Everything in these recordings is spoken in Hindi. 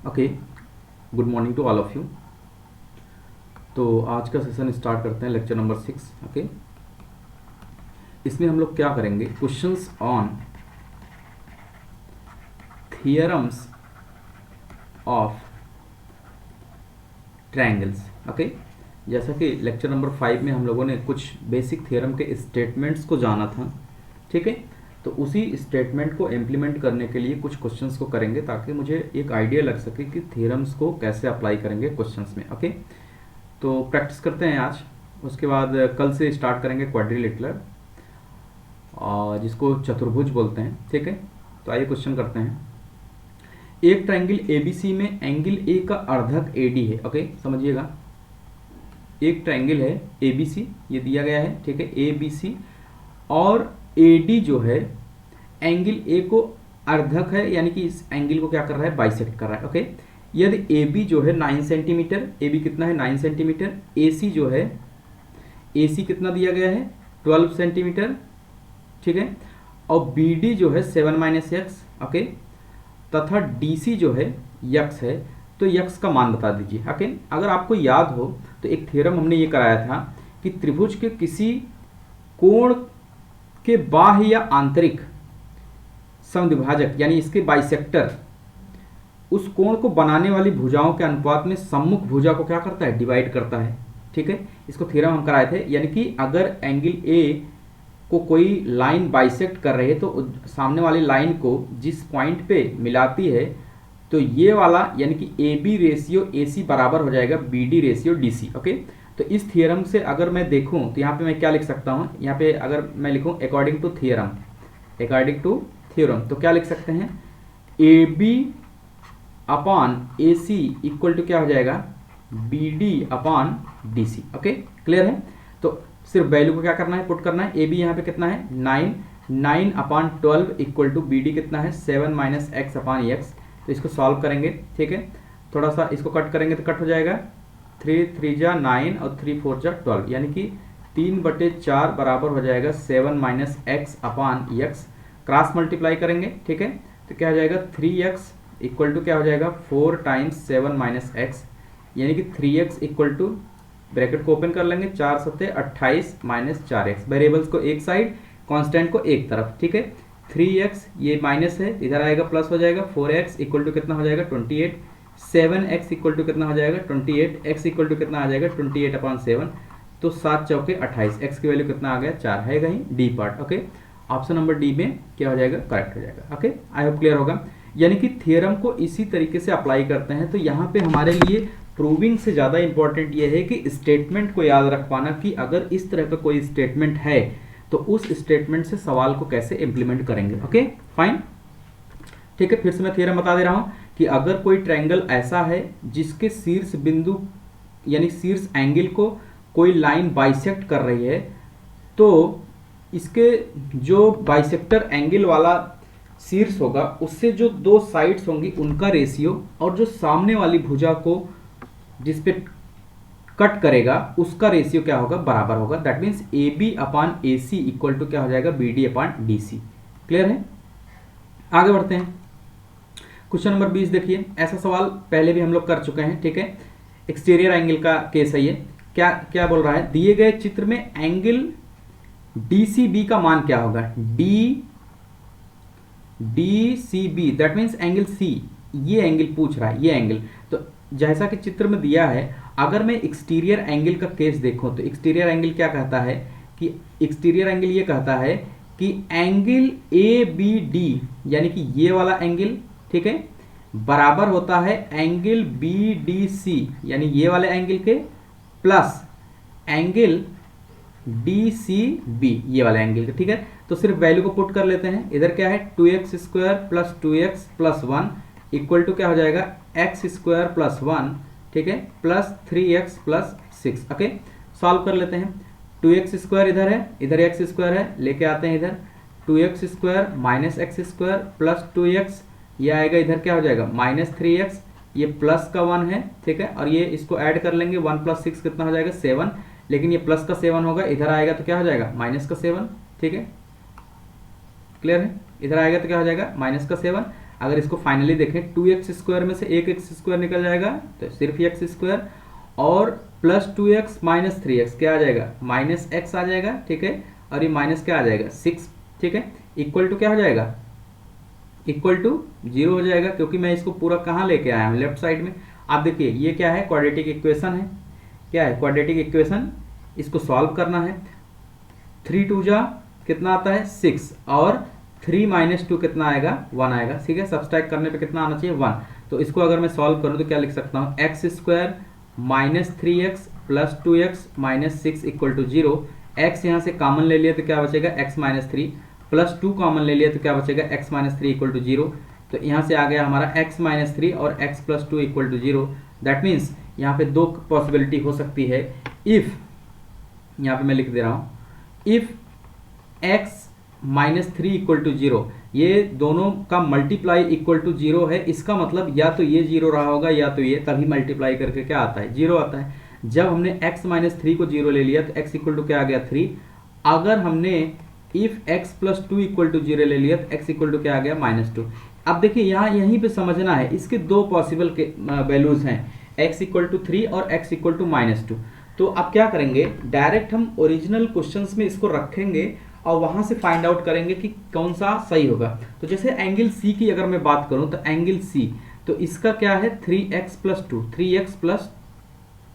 Okay, good morning to all of you. तो आज का सेशन स्टार्ट करते हैं, लेक्चर नंबर 6। ओके, इसमें हम लोग क्या करेंगे, questions on theorems of triangles. Okay, जैसा कि लेक्चर नंबर 5 में हम लोगों ने कुछ बेसिक थियरम के स्टेटमेंट्स को जाना था, ठीक है। तो उसी स्टेटमेंट को इम्प्लीमेंट करने के लिए कुछ क्वेश्चंस को करेंगे ताकि मुझे एक आइडिया लग सके कि थ्योरम्स को कैसे अप्लाई करेंगे क्वेश्चंस में। ओके, तो प्रैक्टिस करते हैं आज। उसके बाद कल से स्टार्ट करेंगे क्वाड्रिलेटरल, और जिसको चतुर्भुज बोलते हैं, ठीक है। तो आइए क्वेश्चन करते हैं। एक ट्रायंगल एबीसी में एंगल ए का अर्धक एडी है। ओके, समझिएगा, एक ट्रायंगल है एबीसी, ये दिया गया है, ठीक है, एबीसी, और एडी जो है एंगल ए को अर्धक है, यानी कि इस एंगल को क्या कर रहा है, बाइसेक्ट कर रहा है। ओके, यदि ए बी जो है 9 सेंटीमीटर, ए बी कितना है 9 सेंटीमीटर, ए सी जो है, ए सी कितना दिया गया है 12 सेंटीमीटर, ठीक है, और बी डी जो है 7 माइनस एक्स, ओके, तथा डी सी जो है यक्स है, तो यक्स का मान बता दीजिए। ओके, अगर आपको याद हो तो एक थ्योरम हमने ये कराया था कि त्रिभुज के किसी कोण के बाह्य या आंतरिक समद्विभाजक, यानी इसके बाइसेक्टर, उस कोण को बनाने वाली भुजाओं के अनुपात में सम्मुख भुजा को क्या करता है, डिवाइड करता है, ठीक है। इसको थ्योरम हम कराए थे, यानी कि अगर एंगल ए को कोई लाइन बाइसेक्ट कर रही है तो सामने वाली लाइन को जिस पॉइंट पे मिलाती है, तो ये वाला यानी कि ए बी रेशियो ए सी बराबर हो जाएगा B D ratio D C. Okay, तो इस थ्योरम से अगर मैं देखूं तो यहाँ पे मैं क्या लिख सकता हूँ, यहाँ पे अगर मैं लिखूं according to theorem, according to theorem, तो क्या लिख सकते हैं, A B upon A C equal to क्या हो जाएगा, B D upon D C. Okay, clear है। तो सिर्फ वैल्यू को क्या करना है, पुट करना है। ए बी यहाँ पे कितना है 9, 9 upon 12 equal to B D कितना है 7 माइनस एक्स अपॉन एक्स। तो इसको सॉल्व करेंगे, ठीक है, थोड़ा सा इसको कट करेंगे तो कट हो जाएगा, 3 3 जा 9 और 3 4 जा 12, यानी कि 3/4 बराबर हो जाएगा 7 minus x upon x. Cross multiply करेंगे, ठीक है, तो क्या हो जाएगा 3x इक्वल टू क्या हो जाएगा 4 टाइम्स 7 माइनस एक्स, यानी कि 3x इक्वल टू, ब्रैकेट को ओपन कर लेंगे, 4 सत्ते 28 माइनस 4x, वेरिएबल्स को एक साइड, कांस्टेंट को एक तरफ, ठीक है। 3x ये माइनस है, इधर आएगा प्लस हो जाएगा, 4x इक्वल टू कितना हो जाएगा 28, 7x इक्वल टू कितना हो जाएगा 28, x इक्वल टू कितना आ जाएगा 28 अपॉन 7, तो 7 चौके 28, x की वैल्यू कितना आ गया 4 है कहीं D part. Okay, option number D में क्या हो जाएगा, करेक्ट हो जाएगा। ओके, आई होप क्लियर होगा। यानी कि थ्योरम को इसी तरीके से अप्लाई करते हैं। तो यहाँ पे हमारे लिए प्रूविंग से ज़्यादा इंपॉर्टेंट ये है कि स्टेटमेंट को याद रख पाना, कि अगर इस तरह का कोई स्टेटमेंट है तो उस स्टेटमेंट से सवाल को कैसे इंप्लीमेंट करेंगे। ओके, फाइन, ठीक है। फिर से मैं थ्योरम बता दे रहा हूँ कि अगर कोई ट्रायंगल ऐसा है जिसके शीर्ष बिंदु यानी शीर्ष एंगल को कोई लाइन बाइसेक्ट कर रही है, तो इसके जो बाइसेक्टर एंगल वाला शीर्ष होगा उससे जो दो साइड्स होंगी उनका रेशियो, और जो सामने वाली भुजा को जिस पे कट करेगा उसका रेशियो क्या होगा, बराबर होगा। That means A B upon A C equal to क्या हो जाएगा, B D upon D C. Clear है, आगे बढ़ते हैं। क्वेश्चन नंबर 20 देखिए, ऐसा सवाल पहले भी हम लोग कर चुके हैं, ठीक है। एक्सटीरियर एंगल का केस है ये। क्या क्या बोल रहा है, दिए गए चित्र में एंगल डी सी बी का मान क्या होगा, D C B, that means angle C, ये एंगल पूछ रहा है, ये एंगल। तो जैसा कि चित्र में दिया है, अगर मैं एक्सटीरियर एंगल का केस देखूं तो एक्सटीरियर एंगल क्या कहता है, कि एक्सटीरियर एंगल ये कहता है कि एंगल ए बी डी, यानी कि ये वाला एंगल, ठीक है, बराबर होता है एंगल बी डी सी, यानी ये वाले एंगल के, plus angle D C B, ये वाला एंगल का, ठीक है। तो सिर्फ वैल्यू को पुट कर लेते हैं। इधर क्या है 2x square plus 2x plus 1 equal to क्या हो जाएगा x स्क्वायर प्लस 1, ठीक है, plus 3x plus 6। Okay, solve कर लेते हैं। 2x स्क्वायर इधर है, इधर x स्क्वायर है, लेके आते हैं इधर 2x square minus x square plus 2x, ये आएगा इधर क्या हो जाएगा माइनस 3x, ये प्लस का 1 है, ठीक है, और ये इसको ऐड कर लेंगे, 1 प्लस 6 कितना हो जाएगा 7, लेकिन ये प्लस का 7 होगा, इधर आएगा तो क्या हो जाएगा माइनस का 7, ठीक है, क्लियर है, इधर आएगा तो क्या हो जाएगा माइनस का 7। अगर इसको फाइनली देखें 2x² में से एक x² निकल जाएगा तो सिर्फ x², और प्लस 2x माइनस 3x क्या आ जाएगा, माइनस x आ जाएगा, ठीक है, और ये माइनस क्या आ जाएगा 6, ठीक है, इक्वल टू क्या हो जाएगा, इक्वल टू 0 हो जाएगा, क्योंकि मैं इसको पूरा कहाँ लेके आया हूँ, लेफ्ट साइड में। आप देखिए ये क्या है, क्वाड्रेटिक इक्वेशन है, क्या है, क्वाड्रेटिक इक्वेशन, इसको सॉल्व करना है। 3 2 जा कितना आता है 6, और 3 माइनस 2 कितना आएगा 1 आएगा, ठीक है, सब्सट्रैक्ट करने पे कितना आना चाहिए 1। तो इसको अगर मैं सॉल्व करूँ तो क्या लिख सकता हूँ, x² minus 3x plus 2x minus 6 equal to 0। x यहाँ से कॉमन ले लिया तो क्या बचेगा x माइनस 3, प्लस 2 कॉमन ले लिया तो क्या बचेगा x माइनस 3 इक्वल टू 0। तो यहाँ से आ गया हमारा x माइनस 3 और x plus 2 equal to 0। That means यहाँ पे दो पॉसिबिलिटी हो सकती है, इफ़, यहाँ पे मैं लिख दे रहा हूँ, if x minus 3 equal to 0, ये दोनों का मल्टीप्लाई इक्वल टू 0 है, इसका मतलब या तो ये 0 रहा होगा या तो ये, तभी मल्टीप्लाई करके क्या आता है 0 आता है। जब हमने x माइनस 3 को 0 ले लिया तो x इक्वल टू क्या आ गया 3। अगर हमने if x plus 2 equal to 0 ले लिया तो x इक्वल टू क्या आ गया माइनस 2। अब देखिए यहाँ यहीं पे समझना है, इसके दो पॉसिबल के वैल्यूज हैं, x इक्वल टू 3 और x इक्वल टू माइनस 2। तो अब क्या करेंगे, डायरेक्ट हम ओरिजिनल क्वेश्चंस में इसको रखेंगे और वहां से फाइंड आउट करेंगे कि कौन सा सही होगा। तो जैसे एंगल C की अगर मैं बात करूं तो एंगल C, तो इसका क्या है 3x plus 2, 3x plus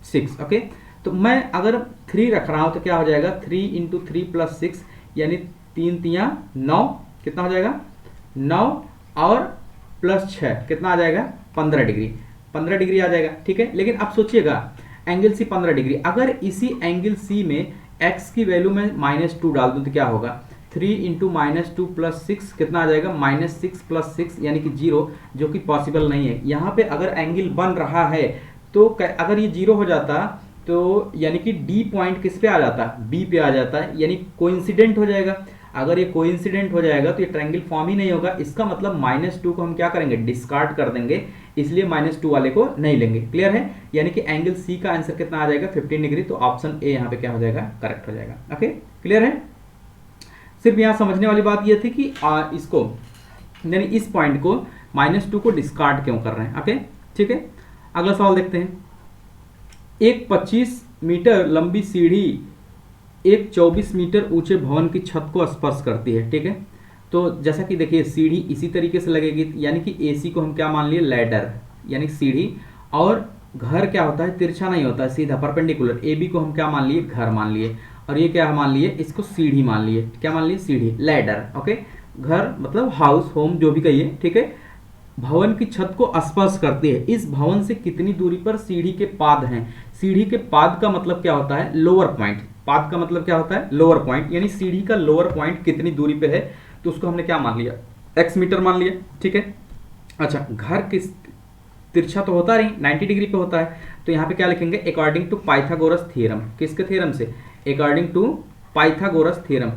6, okay. तो मैं अगर 3 रख रहा हूं तो क्या हो जाएगा 3 इंटू 3 प्लस 6, यानी 3 3 9, कितना हो जाएगा 9, और प्लस 6 कितना आ जाएगा 15 डिग्री, 15 डिग्री आ जाएगा, ठीक है। लेकिन अब सोचिएगा एंगल C 15 डिग्री, अगर इसी एंगल C में x की वैल्यू में माइनस 2 डाल दूं तो क्या होगा 3 इंटू माइनस 2 प्लस 6 कितना आ जाएगा माइनस 6 प्लस 6 यानी कि 0, जो कि पॉसिबल नहीं है। यहाँ पे अगर एंगल बन रहा है तो अगर ये 0 हो जाता तो यानी कि D पॉइंट किस पे आ जाता, B पे आ जाता है, यानी कोइंसिडेंट हो जाएगा। अगर ये कोइंसिडेंट हो जाएगा तो ये ट्रायंगल फॉर्म ही नहीं होगा। इसका मतलब माइनस 2 को हम क्या करेंगे डिस्कार्ड कर देंगे, इसलिए माइनस 2 वाले को नहीं लेंगे। क्लियर है, यानी कि एंगल C का आंसर कितना आ जाएगा 15 डिग्री। तो ऑप्शन ए यहाँ पे क्या हो जाएगा करेक्ट हो जाएगा। ओके क्लियर है। सिर्फ यहाँ समझने वाली बात ये थी कि इसको यानी इस पॉइंट को माइनस 2 को डिस्कार्ड क्यों कर रहे हैं। ओके ठीक है, अगला सवाल देखते हैं। एक 25 मीटर लंबी सीढ़ी एक 24 मीटर ऊंचे भवन की छत को स्पर्श करती है, ठीक है। तो जैसा कि देखिए सीढ़ी इसी तरीके से लगेगी, यानी कि एसी को हम क्या मान लिए लैडर, यानी सीढ़ी, और घर क्या होता है तिरछा नहीं होता है सीधा परपेंडिकुलर। ए बी को हम क्या मान लिए घर मान लिए, और ये क्या मान लिए इसको सीढ़ी मान लिए, क्या मान लिए सीढ़ी लैडर। ओके घर मतलब हाउस होम जो भी कहिए, ठीक है। भवन की छत को स्पर्श करती है, इस भवन से कितनी दूरी पर सीढ़ी के पाद हैं। सीढ़ी के पाद का मतलब क्या होता है लोअर पॉइंट, पाद का मतलब क्या होता है लोअर पॉइंट, यानी सीढ़ी का लोअर पॉइंट कितनी दूरी पे है, तो उसको हमने क्या मान लिया x मीटर मान लिया, ठीक है। अच्छा घर किस तिरछा तो होता नहीं 90 डिग्री पे होता है, तो यहाँ पे क्या लिखेंगे अकॉर्डिंग टू पाइथागोरस थ्योरम। किसके थ्योरम से, according to Pythagoras theorem.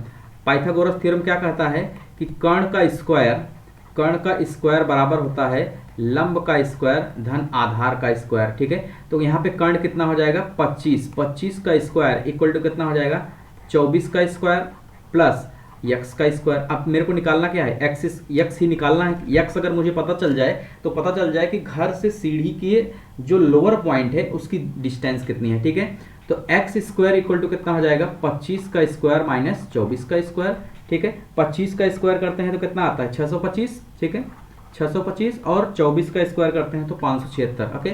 Pythagoras theorem क्या कहता है कि कर्ण का स्क्वायर बराबर होता है लंब का स्क्वायर धन आधार का स्क्वायर, ठीक है। तो यहाँ पे कर्ण कितना हो जाएगा 25, 25 का स्क्वायर इक्वल टू कितना हो जाएगा 24 का स्क्वायर प्लस x का स्क्वायर। अब मेरे को निकालना क्या है x ही निकालना है। x अगर मुझे पता चल जाए तो पता चल जाए कि घर से सीढ़ी के जो लोअर पॉइंट है उसकी डिस्टेंस कितनी है, ठीक है। तो x स्क्वायर इक्वल टू कितना हो जाएगा 25 का स्क्वायर माइनस 24 का स्क्वायर, ठीक है। 25 का स्क्वायर करते हैं तो कितना आता है 625, ठीक है 625, और 24 का स्क्वायर करते हैं तो 576। ओके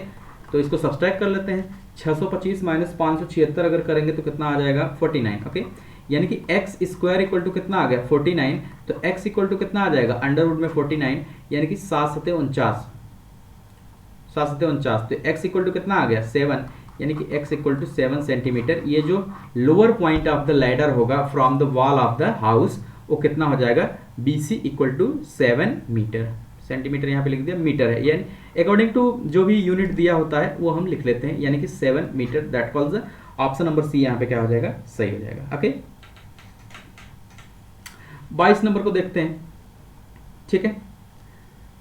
तो इसको सब्सट्रैक्ट कर लेते हैं, 625 माइनस 576 अगर करेंगे तो कितना आ जाएगा 49। ओके यानी कि x स्क्वायर इक्वल टू कितना आ गया 49, तो x इक्वल टू कितना आ जाएगा अंडर रूट में 49 यानी कि 7 सते 49, तो x इक्वल टू कितना आ गया 7, यानी कि x इक्वल टू 7 सेंटीमीटर। ये जो lower point of the ladder होगा from the wall of the house वो कितना हो जाएगा BC equal to 7 metre. Centimetre यहाँ पे लिख दिया, मीटर है, यानी अकॉर्डिंग टू जो भी यूनिट दिया होता है वो हम लिख लेते हैं, यानी कि 7 metre. That calls option number C यहाँ पे क्या हो जाएगा सही हो जाएगा। ओके 22 नंबर को देखते हैं, ठीक है।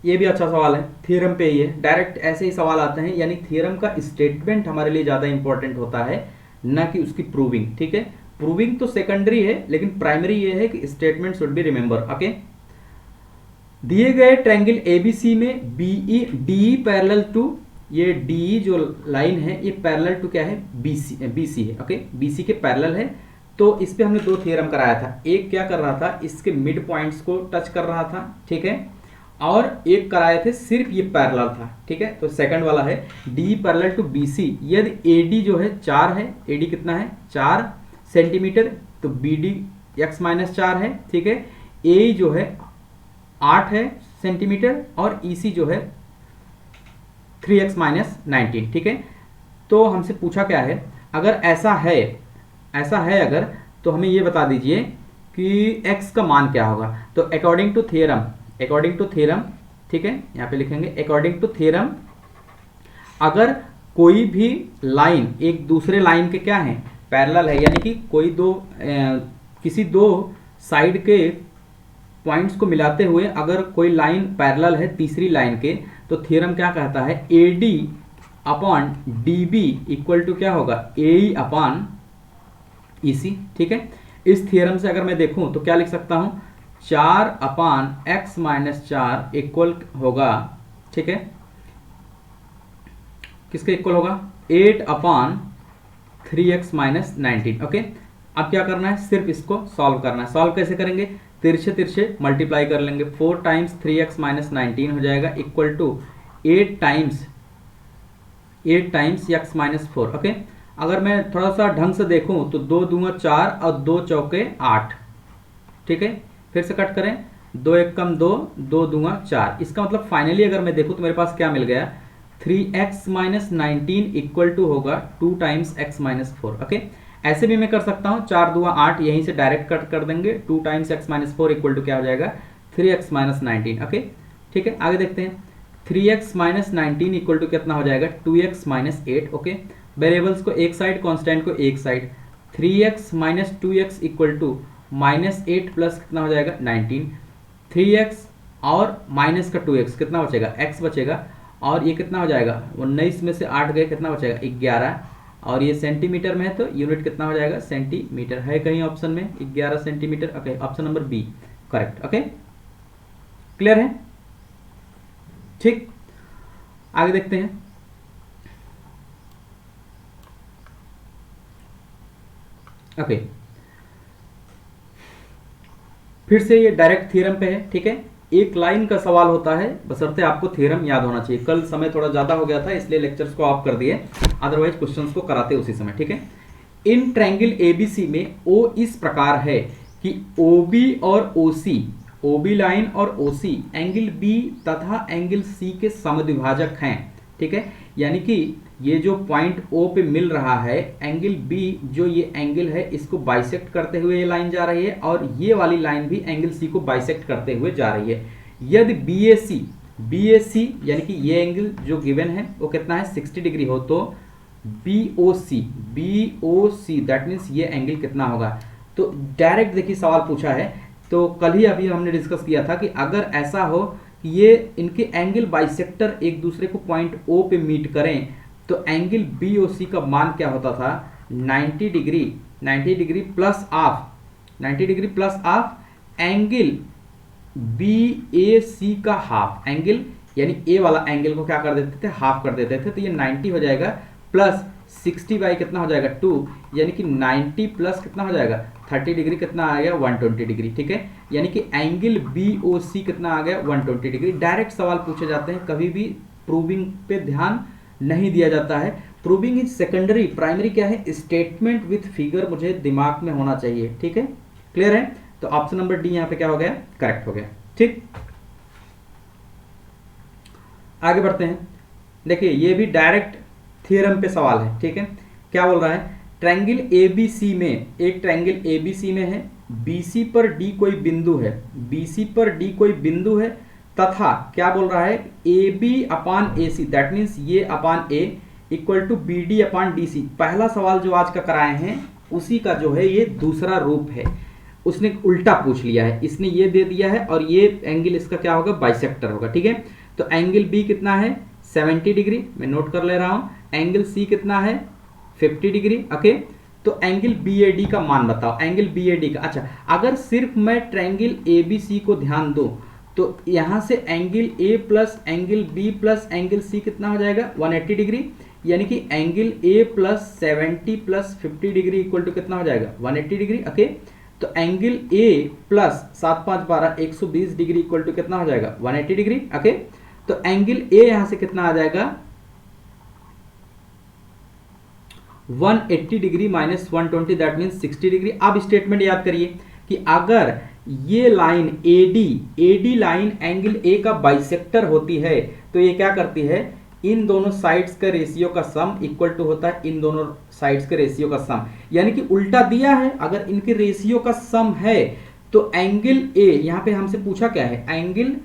ये भी अच्छा सवाल है, थ्योरम पे ही है, डायरेक्ट ऐसे ही सवाल आते हैं, यानी थ्योरम का स्टेटमेंट हमारे लिए ज़्यादा इंपॉर्टेंट होता है ना कि उसकी प्रूविंग, ठीक है। प्रूविंग तो सेकेंडरी है, लेकिन प्राइमरी ये है कि statement should be remember. Okay दिए गए ट्रायंगल एबीसी में बीई डी पैरेलल टू, ये डी जो लाइन है ये पैरेलल टू क्या है, बीसी है। ओके, बीसी के पैरेलल है। तो इस पे हमने दो थ्योरम कराया था, एक क्या कर रहा था, इसके मिड पॉइंट्स को टच कर रहा था, ठीक है, और एक कराए थे सिर्फ ये पैरेलल था, ठीक है। तो सेकंड वाला है डी पैरेलल टू बीसी, यदि एडी जो है 4 है, एडी कितना है 4 सेंटीमीटर, तो बीडी x माइनस 4 है, ठीक है। ए जो है 8 है सेंटीमीटर और ईसी जो है 3x माइनस 19, ठीक है। तो हमसे पूछा क्या है, अगर ऐसा है अगर, तो हमें ये बता दीजिए कि x का मान क्या होगा। तो अकॉर्डिंग टू थ्योरम, ठीक है, यहाँ पे लिखेंगे अकॉर्डिंग टू थ्योरम, अगर कोई भी लाइन एक दूसरे लाइन के क्या है, पैरेलल है, यानी कि कोई किसी दो साइड के पॉइंट्स को मिलाते हुए अगर कोई लाइन पैरेलल है तीसरी लाइन के, तो थ्योरम क्या कहता है, AD upon DB equal to क्या होगा, AE अपॉन EC, ठीक है। इस थ्योरम से अगर मैं देखूं तो क्या लिख सकता हूं, 4 अपान x माइनस 4 इक्वल होगा, ठीक है, किसके इक्वल होगा, 8 अपान 3x माइनस 19। ओके, अब क्या करना है, सिर्फ इसको सॉल्व करना है। सॉल्व कैसे करेंगे, तिरछे मल्टीप्लाई कर लेंगे, 4 टाइम्स 3x माइनस 19 हो जाएगा equal to 8 times x minus 4। Okay, अगर मैं थोड़ा सा ढंग से देखूं तो 2 दूंगा 4 और 2 चौके 8, ठीक है। फिर से कट करें, 2 एक कम 2, 2 दूंगा 4। इसका मतलब फाइनली अगर मैं देखूं तो मेरे पास क्या मिल गया, 3x माइनस 19 इक्वल टू होगा 2 टाइम्स x माइनस 4। ओके, ऐसे भी मैं कर सकता हूं, 4 दूंगा 8, यहीं से डायरेक्ट कट कर देंगे, 2 times x minus 4 equal to क्या हो जाएगा, 3x माइनस 19। ओके, ठीक है, आगे देखते हैं, 3x माइनस 19 इक्वल टू कितना हो जाएगा, 2x माइनस 8। ओके, वेरिएबल्स को एक साइड, कांस्टेंट को एक side, 3x minus 2x equal to minus 8 plus कितना हो जाएगा 19, 3x और माइनस का 2x कितना बचेगा, x बचेगा, और ये कितना हो जाएगा, 19 में से 8 गए, कितना बचेगा 11, और ये सेंटीमीटर में है तो यूनिट कितना हो जाएगा, सेंटीमीटर है कहीं ऑप्शन में, 11 centimetre. Okay, option number B correct. Okay, clear है, ठीक, आगे देखते हैं। ओके, फिर से ये डायरेक्ट थ्योरम पे है, ठीक है। एक लाइन का सवाल होता है, बशर्ते आपको थ्योरम याद होना चाहिए। कल समय थोड़ा ज्यादा हो गया था इसलिए लेक्चर्स को ऑफ कर दिए, अदरवाइज क्वेश्चंस को कराते उसी समय, ठीक है। इन ट्रायंगल एबीसी में ओ इस प्रकार है कि ओबी और ओसी, ओबी लाइन और ओसी एंगल बी तथा एंगल सी के समद्विभाजक हैं, ठीक है। यानी कि ये जो पॉइंट ओ पे मिल रहा है, एंगल बी जो ये एंगल है इसको बाइसेक्ट करते हुए ये लाइन जा रही है, और ये वाली लाइन भी एंगल सी को बाइसेक्ट करते हुए जा रही है। यदि BAC यानी कि ये एंगल जो गिवन है वो कितना है 60 डिग्री हो, तो BOC दैट मीन्स ये एंगल कितना होगा। तो डायरेक्ट देखिए सवाल पूछा है, तो कल ही अभी हमने डिस्कस किया था कि अगर ऐसा हो कि ये इनके एंगल बाइसेक्टर एक दूसरे को पॉइंट ओ पे मीट करें, तो एंगल BOC का मान क्या होता था, 90 degree plus of angle BAC का हाफ एंगल, यानी ए वाला एंगल को क्या कर देते थे, हाफ कर देते थे, तो ये 90 हो जाएगा प्लस 60 बाई कितना हो जाएगा 2, यानी कि 90 प्लस कितना हो जाएगा 30 डिग्री, कितना आ गया 120 डिग्री, ठीक है। यानी कि एंगल BOC कितना आ गया 120 डिग्री। डायरेक्ट सवाल पूछे जाते हैं, कभी भी प्रूविंग पे ध्यान नहीं दिया जाता है। प्रूविंग इज सेकेंडरी, प्राइमरी क्या है, स्टेटमेंट विथ फिगर मुझे दिमाग में होना चाहिए, ठीक है, क्लियर है। तो ऑप्शन नंबर डी यहाँ पे क्या हो गया, करेक्ट हो गया, ठीक। आगे बढ़ते हैं, देखिए ये भी डायरेक्ट थ्योरम पे सवाल है, ठीक है। क्या बोल रहा है, ट्रायंगल ABC में, एक ट्रायंगल ABC में है, BC पर D कोई बिंदु है, तथा क्या बोल रहा है, AB upon AC that means ये upon A equal to BD upon DC। पहला सवाल जो आज का कराए हैं उसी का जो है ये दूसरा रूप है, उसने उल्टा पूछ लिया है, इसने ये दे दिया है और ये एंगल इसका क्या होगा, बाइसेक्टर होगा, ठीक है। तो एंगल B कितना है 70 डिग्री, मैं नोट कर ले रहा हूं, एंगल C कितना है 50 डिग्री। ओके, तो एंगल BAD का मान बताओ, एंगल BAD का। अच्छा, अगर सिर्फ मैं ट्रायंगल ABC को ध्यान दूं तो यहाँ से angle A plus angle B plus angle C कितना हो जाएगा 180 डिग्री, यानी कि angle A plus 70 plus 50 degree equal to कितना हो जाएगा 180 डिग्री। ओके, तो angle A plus 7 5 12 120 degree equal to कितना हो जाएगा 180 डिग्री। ओके, तो एंगल ए यहां से कितना आ जाएगा 180 degree minus 120 that means 60 degree. अब स्टेटमेंट याद करिए कि अगर ये line AD line angle A का बाइसेक्टर होती है तो ये क्या करती है, इन दोनों साइड्स का रेशियो का सम इक्वल टू होता है इन दोनों साइड्स के रेशियो का सम, यानी कि उल्टा दिया है, अगर इनके रेशियो का सम है तो एंगल ए, यहां पे हमसे पूछा क्या है angle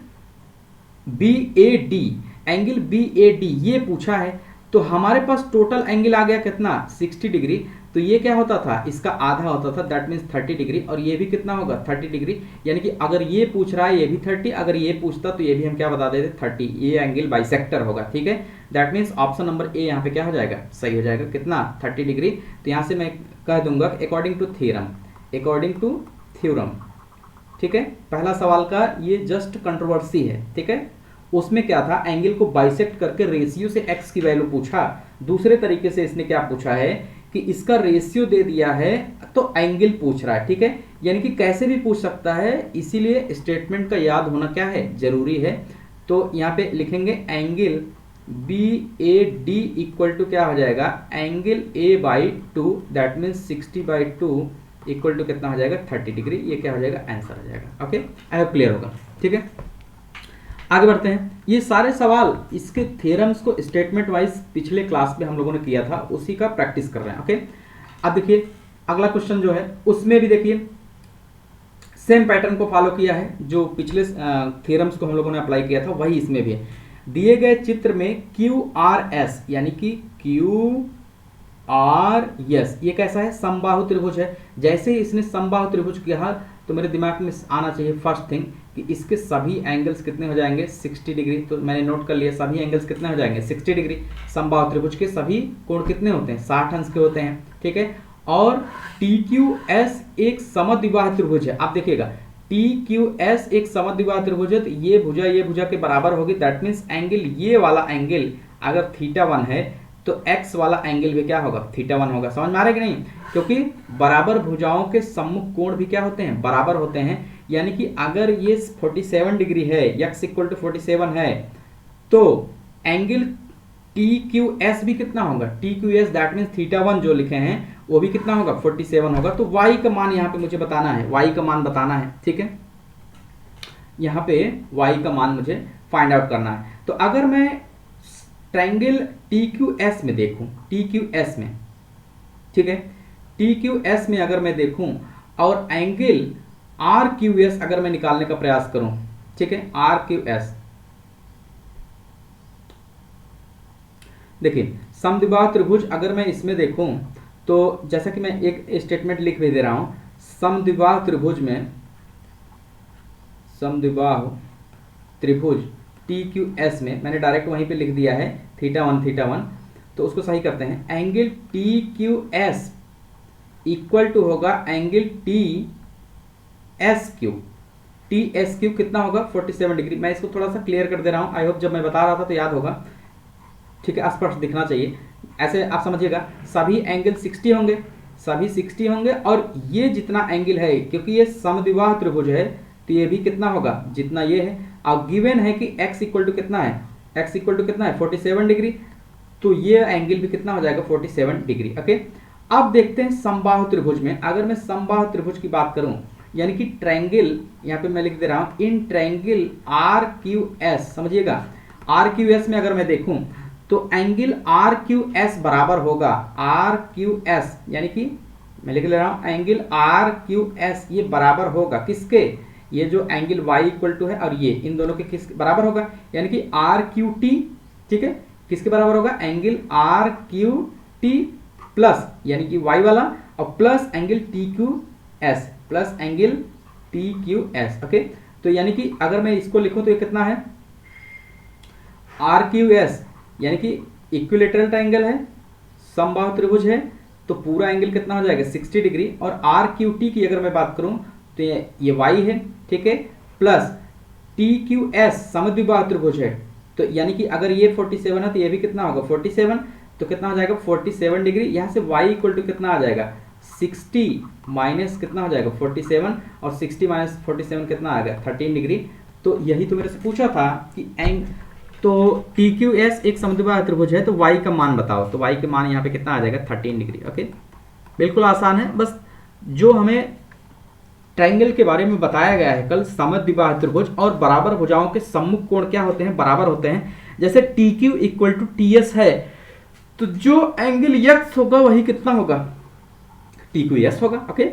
B A D, angle B A D ये पूछा है, तो हमारे पास टोटल एंगल आ गया कितना 60 डिग्री। तो ये क्या होता था, इसका आधा होता था दैट मीन्स 30 डिग्री, और ये भी कितना होगा 30 डिग्री, यानी कि अगर ये पूछ रहा है ये भी 30, अगर ये पूछता तो ये भी हम क्या बता देते 30, ये एंगल बाइसेक्टर होगा। ठीक है, दैट मीन्स ऑप्शन नंबर ए यहाँ पे क्या हो जाएगा सही हो जाएगा, कितना 30 डिग्री। तो यहाँ से मैं कह दूंगा according to theorem, according to theorem. ठीक है, पहला सवाल का ये जस्ट कंट्रोवर्सी है। ठीक है, उसमें क्या था एंगल को बाइसेक्ट करके रेशियो से एक्स की वैल्यू पूछा, दूसरे तरीके से इसने क्या पूछा है कि इसका रेशियो दे दिया है तो एंगल पूछ रहा है। ठीक है, यानी कि कैसे भी पूछ सकता है, इसीलिए स्टेटमेंट का याद होना क्या है जरूरी है। तो यहाँ पे लिखेंगे angle B A D equal to क्या हो जाएगा angle A by 2 that means 60/2 equal to कितना हो जाएगा 30 डिग्री, ये क्या हो जाएगा आंसर हो जाएगा। ओके, आई होप क्लियर होगा। ठीक है, आगे बढ़ते हैं। ये सारे सवाल इसके थ्योरम्स को स्टेटमेंट वाइज पिछले क्लास में हम लोगों ने किया था, उसी का प्रैक्टिस कर रहे हैं। ओके, अब देखिए अगला क्वेश्चन जो है उसमें भी देखिए सेम पैटर्न को फॉलो किया है, जो पिछले थ्योरम्स को हम लोगों ने अप्लाई किया था वही इसमें भी है। दिए गए चित्र में QRS यानी कि QRS ये कैसा है समबाहु त्रिभुज है। जैसे ही इसने समबाहु त्रिभुज किया तो मेरे दिमाग में आना चाहिए फर्स्ट थिंग कि इसके सभी एंगल्स कितने हो जाएंगे 60 डिग्री। तो मैंने नोट कर लिया सभी एंगल्स कितने हो जाएंगे 60 डिग्री। समबाहु त्रिभुज के सभी कोण कितने होते हैं 60 अंश के होते हैं। ठीक है, और TQS एक समद्विबाहु त्रिभुज है। आप देखिएगा TQS एक समद्विबाहु त्रिभुज है, तो ये भुजा के बराबर होगी। दैट मीन्स एंगल ये वाला एंगल अगर θ1 है तो x वाला एंगल भी क्या होगा θ1 होगा। समझ में आ रहा है कि नहीं, क्योंकि बराबर भुजाओं के सम्मुख कोण भी क्या होते हैं बराबर होते हैं। यानी कि अगर ये 47 डिग्री है x इक्वल टू 47 है तो एंगल TQS भी कितना होगा TQS दैट मीन्स θ1 जो लिखे हैं वो भी कितना होगा 47 होगा। तो y का मान यहाँ पे मुझे बताना है, y का मान बताना है। ठीक है, यहाँ पे y का मान मुझे फाइंड आउट करना है। तो अगर मैं ट्रायंगल TQS में देखूं, TQS में, ठीक है, TQS में अगर मैं देखूं और एंगल RQS अगर मैं निकालने का प्रयास करूं, ठीक है, RQS देखिए समद्विबाहु त्रिभुज अगर मैं इसमें देखूं तो जैसा कि मैं एक स्टेटमेंट लिख भी दे रहा हूं, समद्विबाहु त्रिभुज में समद्विबाहु त्रिभुज TQS में मैंने डायरेक्ट वहीं पे लिख दिया है θ1 तो उसको सही करते हैं। एंगल TQS इक्वल टू होगा एंगल TSQ कितना होगा 47 डिग्री। मैं इसको थोड़ा सा क्लियर कर दे रहा हूं, आई होप जब मैं बता रहा था तो याद होगा। ठीक है, स्पष्ट दिखना चाहिए, ऐसे आप समझिएगा सभी एंगल 60 होंगे, सभी 60 होंगे और ये जितना एंगल है क्योंकि ये समद्विबाहु त्रिभुज है तो ये भी कितना होगा जितना ये है। अब गिवन है कि x इक्वल टू कितना है, x इक्वल टू कितना है 47 डिग्री, तो ये एंगल भी कितना हो जाएगा 47 डिग्री। ओके, अब देखते हैं समबाहु त्रिभुज में। अगर मैं समबाहु त्रिभुज की बात करूं यानी कि ट्रायंगल, यहाँ पे मैं लिख दे रहा हूं इन ट्रायंगल RQS, समझिएगा RQS में अगर मैं देखूं तो एंगल RQS बराबर होगा RQS यानी कि मैं लिख ले रहा हूं एंगल RQS ये बराबर होगा किसके, ये जो एंगल y इक्वल टू है और ये इन दोनों के किस बराबर होगा, यानी कि RQT। ठीक है, किसके बराबर होगा एंगल RQT प्लस यानी कि y वाला और plus angle TQS plus angle TQS। Okay, तो यानी कि अगर मैं इसको लिखूं तो ये कितना है RQS यानी कि इक्विलेटरल ट्रायंगल है, समबाहु त्रिभुज है, तो पूरा एंगल कितना हो जाएगा 60 डिग्री। और RQT की अगर मैं बात करूं तो ये y है, ठीक है, प्लस टी क्यू एस समद्विबाहु त्रिभुज है, तो यानी कि अगर ये 47 है तो ये भी कितना होगा 47, तो कितना हो जाएगा 47 डिग्री। यहाँ से y इक्वल टू कितना आ जाएगा 60 माइनस कितना हो जाएगा 47, और 60 माइनस 47 कितना आ गया 13 डिग्री। तो यही तो मेरे से पूछा था कि तो टी क्यू एस एक समद्विबाहु त्रिभुज है, तो y का मान बताओ, तो y के मान यहाँ पे कितना आ जाएगा 13 डिग्री। ओके, बिल्कुल आसान है। बस जो हमें ट्रायंगल के बारे में बताया गया है कल, समद्विबाहु त्रिभुज और बराबर भुजाओं के सम्मुख कोण क्या होते हैं, बराबर होते हैं। जैसे T Q equal to T S है, तो जो एंगल यक्स होगा वही कितना होगा टी क्यू एस होगा। ओके,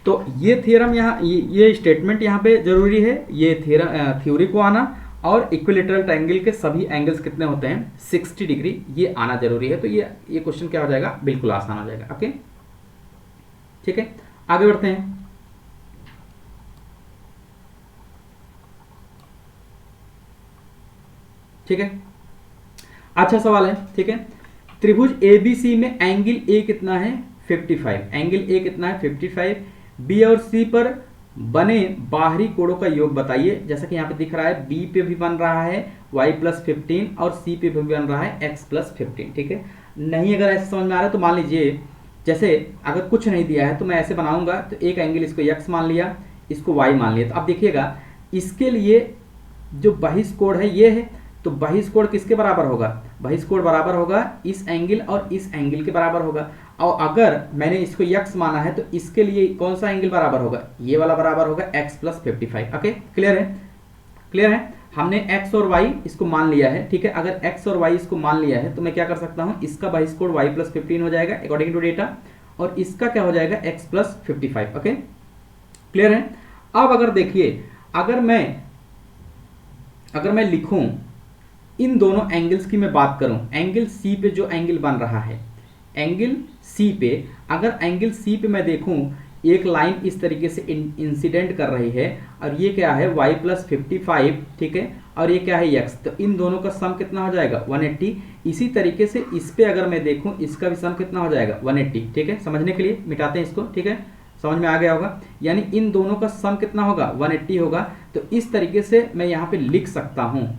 तो ये थ्योरम यहाँ, ये स्टेटमेंट यहाँ पे जरूरी है, ये थ्योरी को आना, और इक्विलेटरल ट्रायंगल के सभी एंगल्स कितने होते हैं 60 डिग्री, ये आना जरूरी है। तो ये क्वेश्चन क्या हो जाएगा, बिल्कुल आसान हो जाएगा। ओके, ठीक है, आगे बढ़ते हैं। ठीक है, अच्छा सवाल है। ठीक है, त्रिभुज एबीसी में एंगल ए कितना है 55, एंगल ए कितना है 55, बी और सी पर बने बाहरी कोणों का योग बताइए। जैसा कि यहाँ पे दिख रहा है, बी पे भी बन रहा है y+15 और सी पे भी बन रहा है x+15। ठीक है, नहीं अगर ऐसे समझ में आ रहा है तो मान लीजिए, जैसे अगर कुछ नहीं दिया है तो मैं ऐसे बनाऊंगा, तो एक एंगल इसको x मान लिया, इसको y मान लिया। तो अब देखिएगा, इसके लिए जो बहिष कोण है ये है, तो बहिष कोण किसके बराबर होगा, बहिष कोण बराबर होगा इस एंगल और इस एंगल के बराबर होगा। और अगर मैंने इसको x माना है तो इसके लिए कौन सा एंगल बराबर होगा, ये वाला बराबर होगा x+55। ओके, क्लियर है, क्लियर है। हमने x और y इसको मान लिया है। ठीक है, अगर x और y इसको मान लिया है तो मैं क्या कर सकता हूं, इसका बहिष कोण y+15 हो जाएगा अकॉर्डिंग टू डेटा, और इसका क्या हो जाएगा x+55। ओके, क्लियर है। अब अगर देखिए, अगर मैं लिखूं इन दोनों एंगल्स की मैं बात करूं, एंगल सी पे जो एंगल बन रहा है, एंगल सी पे, अगर एंगल सी पे मैं देखूं एक लाइन इस तरीके से इंसिडेंट कर रही है, और ये क्या है y+55, ठीक है, और ये क्या है x, तो इन दोनों का सम कितना हो जाएगा 180। इसी तरीके से इस पे अगर मैं देखूं, इसका भी सम कितना हो जाएगा 180। ठीक है, समझने के लिए मिटाते हैं इसको। ठीक है, समझ में आ गया होगा, यानी इन दोनों का सम कितना होगा 180 होगा। तो इस तरीके से मैं यहाँ पे लिख सकता हूँ।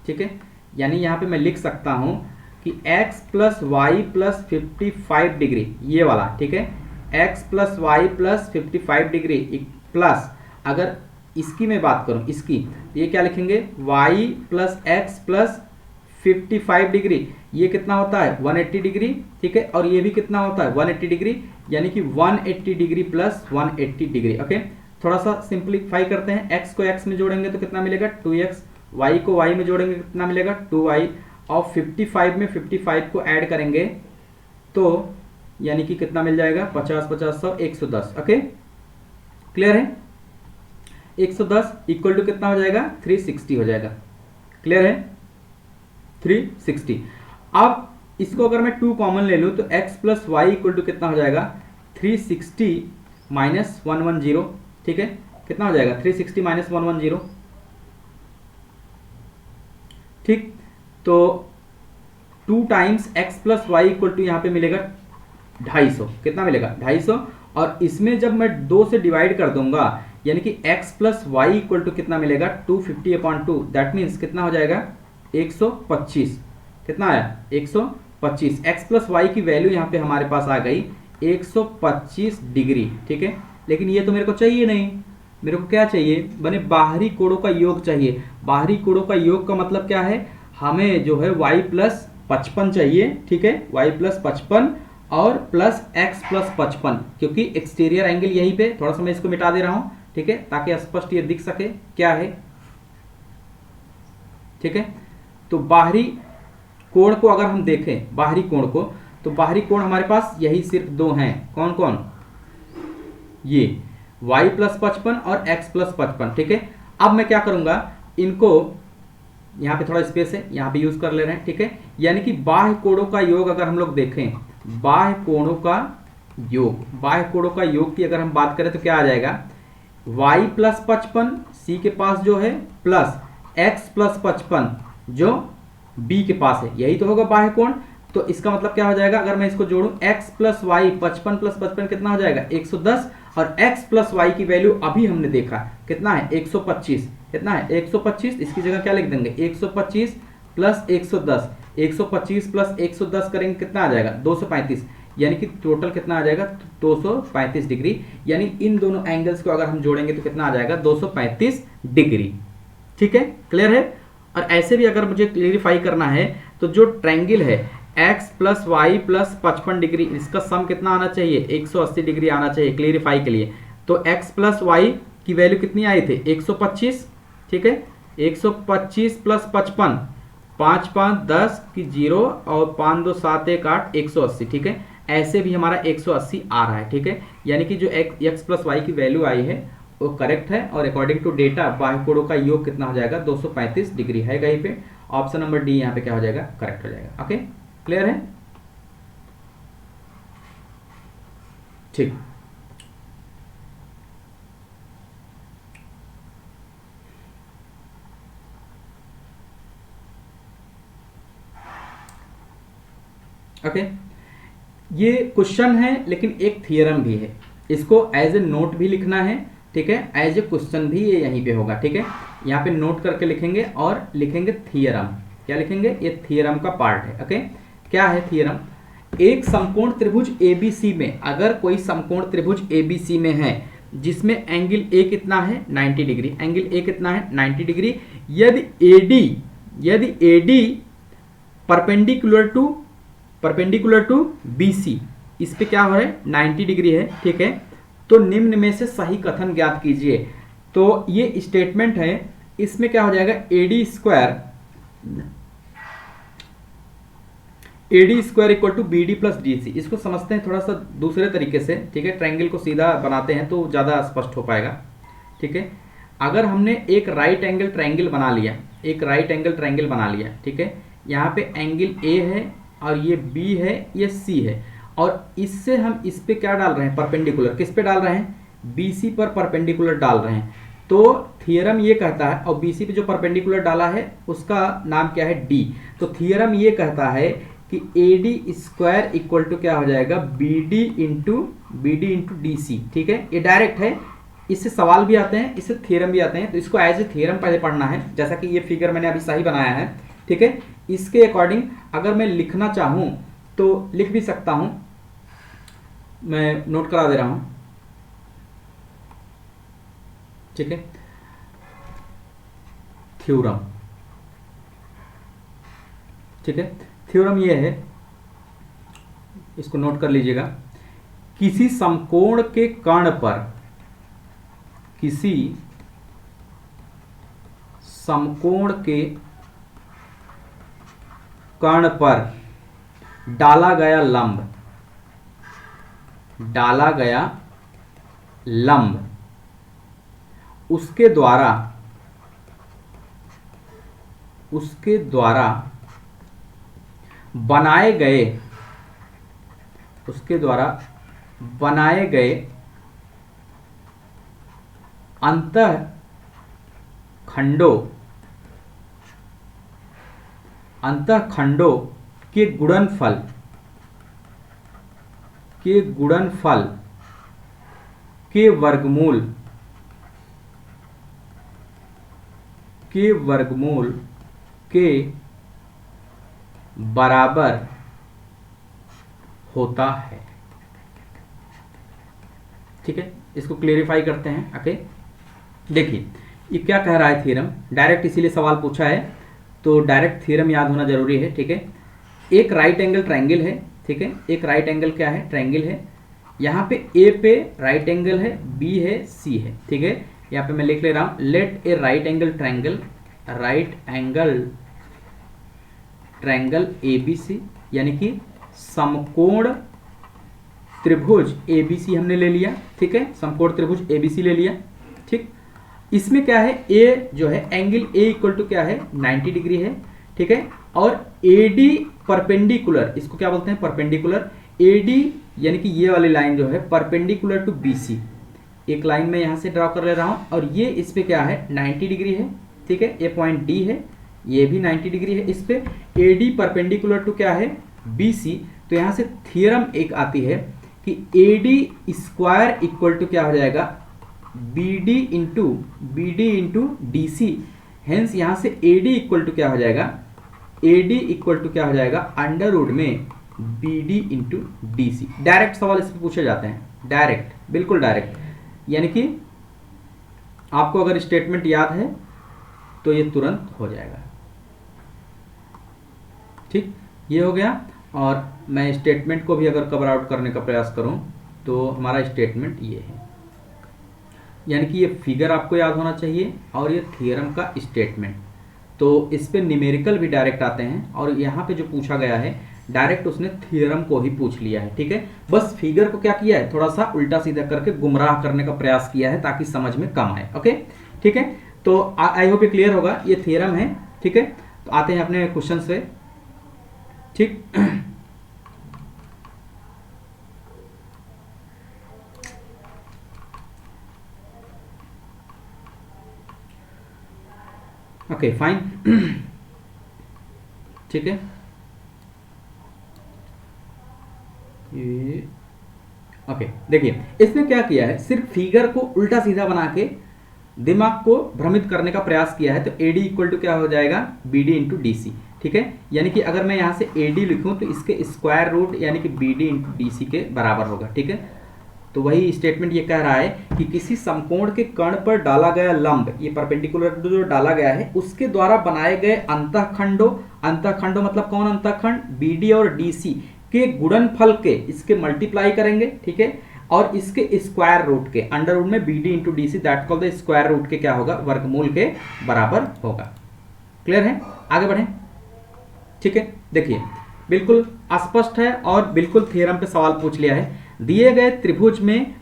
ठीक है, यानी यहाँ पे मैं लिख सकता हूँ कि x+y+55 डिग्री, ये वाला, ठीक है, x+y+55 डिग्री प्लस, अगर इसकी मैं बात करूँ, इसकी, तो ये क्या लिखेंगे y+x+55 डिग्री, ये कितना होता है 180 डिग्री। ठीक है, और ये भी कितना होता है 180 डिग्री, यानी कि 180 डिग्री प्लस 180 डिग्री। ओके, थोड़ा सा सिंप्लीफाई करते हैं, x को x में जोड़ेंगे तो कितना मिलेगा 2x, y को y में जोड़ेंगे कितना मिलेगा 2y, और 55 में 55 को ऐड करेंगे तो यानी कि कितना मिल जाएगा 50 50 100 110। ओके, क्लियर है। 110 इक्वल टू कितना हो जाएगा 360 हो जाएगा। क्लियर है, 360। अब इसको अगर मैं 2 कॉमन ले लूं तो x+y इक्वल टू कितना हो जाएगा 360 माइनस 110। ठीक है, कितना हो जाएगा 360 माइनस 110। ठीक, तो 2 टाइम्स x+y इक्वल टू यहाँ पे मिलेगा 250। कितना मिलेगा 250, और इसमें जब मैं 2 से डिवाइड कर दूंगा, यानी कि x+y इक्वल टू कितना मिलेगा 250/2, दैट मीन्स कितना हो जाएगा 125। कितना आया 125। x+y की वैल्यू यहाँ पे हमारे पास आ गई 125 डिग्री। ठीक है, लेकिन ये तो मेरे को चाहिए नहीं, मेरे को क्या चाहिए, बने बाहरी कोणों का योग चाहिए। बाहरी कोणों का योग का मतलब क्या है, हमें जो है y+55 चाहिए। ठीक है, y+55 और प्लस x+55, क्योंकि एक्सटीरियर एंगल यहीं पे, थोड़ा सा मैं इसको मिटा दे रहा हूं। ठीक है, ताकि स्पष्ट ये दिख सके क्या है। ठीक है, तो बाहरी कोण को अगर हम देखें, बाहरी कोण को, तो बाहरी कोण हमारे पास यही सिर्फ 2 हैं। कौन कौन, ये y+55 और x+55। ठीक है, अब मैं क्या करूंगा, इनको यहाँ पे थोड़ा स्पेस है, यहाँ पे यूज कर ले रहे हैं। ठीक है, यानी कि बाह्य कोणों का योग अगर हम लोग देखें, बाह्य कोणों का योग, बाह्य कोणों का योग की अगर हम बात करें तो क्या आ जाएगा y+55 c के पास जो है, प्लस x+55 जो b के पास है, यही तो होगा बाह्य कोण। तो इसका मतलब क्या हो जाएगा, अगर मैं इसको जोड़ूं x+y 55 + 55 कितना हो जाएगा 110, और x+y की वैल्यू अभी हमने देखा कितना है 125। कितना है 125, इसकी जगह क्या लिख देंगे 125 प्लस 110, 125 प्लस 110 करेंगे कितना आ जाएगा 235, यानी कि टोटल कितना आ जाएगा 235 डिग्री, यानी इन दोनों एंगल्स को अगर हम जोड़ेंगे तो कितना आ जाएगा 235 डिग्री। ठीक है, क्लियर है। और ऐसे भी अगर मुझे क्लियरिफाई करना है तो जो ट्रायंगल है x plus Y plus 55 degree, इसका सम कितना आना चाहिए 180 डिग्री आना चाहिए क्लियरिफाई के लिए। तो x प्लस वाई की वैल्यू कितनी आई थी 125, ठीक है, 125 प्लस 55, 5 5 10 की 0 और 5 2 7 1 8, 180। ठीक है, ऐसे भी हमारा 180 आ रहा है। ठीक है, यानी कि जो x प्लस वाई की वैल्यू आई है वो करेक्ट है, और अकॉर्डिंग टू डेटा बाह्य कोणों का योग कितना हो जाएगा 235 डिग्री है कहीं पे। ऑप्शन नंबर डी यहाँ पे क्या हो जाएगा करेक्ट हो जाएगा। ओके, क्लियर है। ठीक, ओके, ये क्वेश्चन है लेकिन एक थियरम भी है, इसको एज ए नोट भी लिखना है। ठीक है, एज ए क्वेश्चन भी ये यहीं पे होगा। ठीक है, यहाँ पे नोट करके लिखेंगे और लिखेंगे थियरम। क्या लिखेंगे, ये थियरम का पार्ट है। ओके, क्या है थियरम, एक समकोण त्रिभुज ABC में, अगर कोई समकोण त्रिभुज ABC में है जिसमें एंगल A कितना है 90 डिग्री, एंगल A कितना है 90 डिग्री, यदि AD परपेंडिकुलर टू BC, इस पे क्या हो रहा है 90 डिग्री है। ठीक है, तो निम्न में से सही कथन ज्ञात कीजिए। तो ये स्टेटमेंट है, इसमें क्या हो जाएगा AD square equal to BD plus DC। इसको समझते हैं थोड़ा सा दूसरे तरीके से। ठीक है, ट्रायंगल को सीधा बनाते हैं तो ज़्यादा स्पष्ट हो पाएगा। ठीक है, अगर हमने एक राइट एंगल ट्रायंगल बना लिया, ठीक है, यहाँ पे एंगल A है और ये B है, ये C है, और इससे हम इस पे क्या डाल रहे हैं परपेंडिकुलर, किस पे डाल रहे हैं BC पर परपेंडिकुलर डाल रहे हैं। तो थियरम ये कहता है, और BC पे जो परपेंडिकुलर डाला है उसका नाम क्या है D। तो थियरम ये कहता है कि AD स्क्वायर इक्वल टू क्या हो जाएगा BD इंटू DC। ठीक है, ये डायरेक्ट है, इससे सवाल भी आते हैं, इससे थियरम भी आते हैं, तो इसको एज ए थियरम पहले पढ़ना है। जैसा कि ये फिगर मैंने अभी सही बनाया है। ठीक है, इसके अकॉर्डिंग अगर मैं लिखना चाहूं तो लिख भी सकता हूं, मैं नोट करा दे रहा हूं। ठीक है, थ्योरम, ठीक है, थ्योरम ये है, इसको नोट कर लीजिएगा, किसी समकोण के कर्ण पर, किसी समकोण के कर्ण पर डाला गया लंब, उसके द्वारा बनाए गए अंतःखंडों के गुणनफल के वर्गमूल के बराबर होता है। ठीक है, इसको क्लेरिफाई करते हैं। ओके, देखिए ये क्या कह रहा है थ्योरम, डायरेक्ट इसीलिए सवाल पूछा है तो डायरेक्ट थ्योरम याद होना जरूरी है। ठीक है, एक राइट एंगल ट्रायंगल है। ठीक है, एक राइट एंगल क्या है ट्रायंगल है, यहाँ पे A पे राइट एंगल है, B है, C है। ठीक है, यहाँ पे मैं लिख ले रहा हूं, लेट ए राइट एंगल ट्रायंगल ABC, यानी कि समकोण त्रिभुज ABC हमने ले लिया। ठीक है, समकोण त्रिभुज ABC ले लिया। ठीक, इसमें क्या है A जो है एंगल A इक्वल टू क्या है 90 डिग्री है। ठीक है, और AD परपेंडिकुलर, इसको क्या बोलते हैं परपेंडिकुलर, AD यानी कि ये वाली लाइन जो है परपेंडिकुलर टू BC, एक लाइन में यहां से ड्रॉ कर ले रहा हूं, और ये इस पे क्या है 90 डिग्री है। ठीक है, ये पॉइंट D है, ये भी 90 डिग्री है। इस पे AD परपेंडिकुलर टू क्या है BC, तो यहां से थ्योरम एक आती है कि AD स्क्वायर इक्वल टू क्या हो जाएगा B D into D C. Hence यहाँ से ए डी इक्वल टू क्या हो जाएगा, ए डी इक्वल टू क्या हो जाएगा, अंडर रूट में B D into D C. Direct सवाल इस पर पूछे जाते हैं, डायरेक्ट, बिल्कुल डायरेक्ट। यानी कि आपको अगर स्टेटमेंट याद है तो ये तुरंत हो जाएगा। ठीक, ये हो गया। और मैं स्टेटमेंट को भी अगर कवर आउट करने का प्रयास करूं तो हमारा स्टेटमेंट ये है, यानी कि ये फिगर आपको याद होना चाहिए और ये थ्योरम का स्टेटमेंट। तो इस पे न्यूमेरिकल भी डायरेक्ट आते हैं और यहाँ पे जो पूछा गया है डायरेक्ट उसने थ्योरम को ही पूछ लिया है। ठीक है, बस फिगर को क्या किया है, थोड़ा सा उल्टा सीधा करके गुमराह करने का प्रयास किया है ताकि समझ में कम आए। ओके, ठीक है, तो आई होप ये क्लियर होगा, ये थ्योरम है। ठीक है, तो आते हैं अपने क्वेश्चन से। ठीक, ओके फाइन। ठीक है, ये ओके, देखिए इसने क्या किया है, सिर्फ फिगर को उल्टा सीधा बना के दिमाग को भ्रमित करने का प्रयास किया है। तो ए डी इक्वल टू क्या हो जाएगा, B D into D C. ठीक है, यानी कि अगर मैं यहाँ से ए डी लिखूँ तो इसके स्क्वायर रूट यानी कि B D into D C के बराबर होगा। ठीक है, तो वही स्टेटमेंट ये कह रहा है कि किसी समकोण के कर्ण पर डाला गया लंब, ये परपेंडिकुलर जो डाला गया है उसके द्वारा बनाए गए अंतःखंडों, अंतःखंडों मतलब कौन अंतःखंड, बी डी और डी सी के गुणनफल के इसके मल्टीप्लाई करेंगे। ठीक है, और इसके स्क्वायर रूट के अंडर रूट में B D into D C that called the square root के क्या होगा, वर्गमूल के बराबर होगा। क्लियर है, आगे बढ़ें। ठीक है, देखिए बिल्कुल स्पष्ट है और बिल्कुल थ्योरम पे सवाल पूछ लिया है। दिए गए त्रिभुज में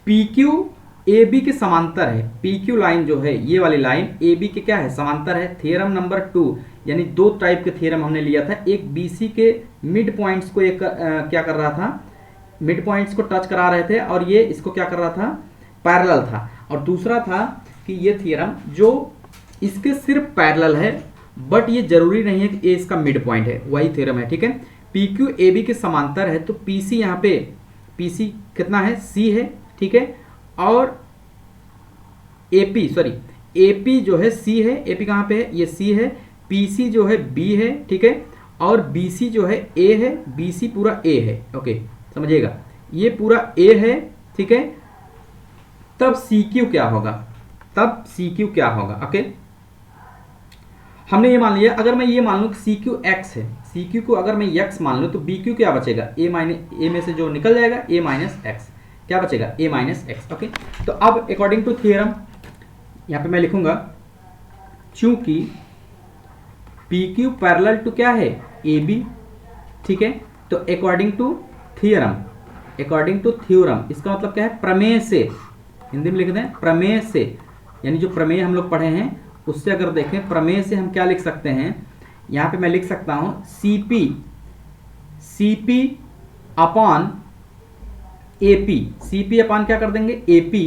पी क्यू ए बी के समांतर है, पी क्यू लाइन जो है ये वाली लाइन ए बी के क्या है, समांतर है। थ्योरम नंबर 2, यानी दो टाइप के थ्योरम हमने लिया था, एक बी सी के मिड पॉइंट्स को एक क्या कर रहा था, मिड पॉइंट्स को टच करा रहे थे और ये इसको क्या कर रहा था, पैरेलल था। और दूसरा था कि ये थ्योरम जो इसके सिर्फ पैरेलल है बट ये जरूरी नहीं है कि ए इसका मिड पॉइंट है, वही थ्योरम है। ठीक है, पी क्यू ए बी के समांतर है तो पी सी यहाँ पे, पी सी कितना है, सी है। ठीक है, और A P sorry A P जो है सी है, ए पी कहाँ पे है, ये सी है, पी सी जो है बी है। ठीक है, और बी सी जो है ए है, बी सी पूरा ए है। ओके समझिएगा, ये पूरा ए है। ठीक है, तब सी क्यू क्या होगा, तब सी क्यू क्या होगा। ओके, हमने ये मान लिया, अगर मैं ये मान लूँ कि सी क्यू एक्स है, सी क्यू को अगर मैं एक्स मान लूँ तो बी क्यू क्या बचेगा, ए में से जो निकल जाएगा ए माइनस एक्स, क्या बचेगा, ए माइनस एक्स। ओके, तो अब अकॉर्डिंग टू थ्योरम यहाँ पे मैं लिखूंगा, चूंकि पी क्यू पैरेलल टू क्या है, ए बी। ठीक है, तो according to theorem, according to theorem इसका मतलब क्या है, प्रमेय से, हिंदी में लिख दें प्रमेय से, यानी जो प्रमेय हम लोग पढ़े हैं उससे अगर देखें, प्रमेय से हम क्या लिख सकते हैं, यहाँ पे मैं लिख सकता हूँ C P upon A P, C P upon क्या कर देंगे, ए पी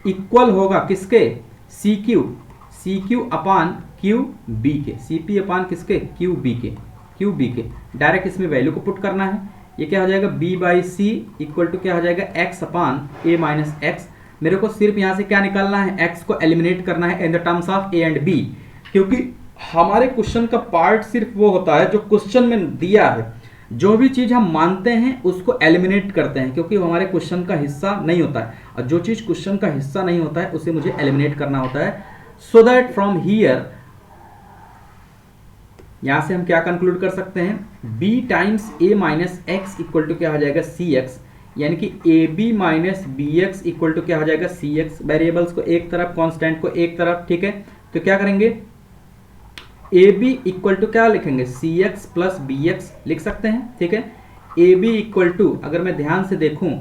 इक्वल होगा किसके, C Q upon Q B के, सी पी अपॉन किसके, क्यू बी के। डायरेक्ट इसमें वैल्यू को पुट करना है, ये क्या हो जाएगा, B by C equal to क्या हो जाएगा, X upon A minus X. मेरे को सिर्फ यहाँ से क्या निकालना है, एक्स को एलिमिनेट करना है in the terms of A and B, क्योंकि हमारे क्वेश्चन का पार्ट सिर्फ वो होता है जो क्वेश्चन में दिया है, जो भी चीज़ हम मानते हैं उसको एलिमिनेट करते हैं, क्योंकि हमारे क्वेश्चन का हिस्सा नहीं होता है, और जो चीज़ क्वेश्चन का हिस्सा नहीं होता है उसे मुझे एलिमिनेट करना होता है, सो दैट फ्रॉम हियर, यहाँ से हम क्या कंक्लूड कर सकते हैं, b times a minus X equal to क्या हो जाएगा, सी एक्स, यानी कि A B minus B X equal to क्या हो जाएगा, सी एक्स। वेरिएबल्स को एक तरफ, कांस्टेंट को एक तरफ। ठीक है, तो क्या करेंगे, ए बी इक्वल टू क्या लिखेंगे, सी एक्स प्लस बी एक्स लिख सकते हैं। ठीक है, ए बी इक्वल टू, अगर मैं ध्यान से देखूं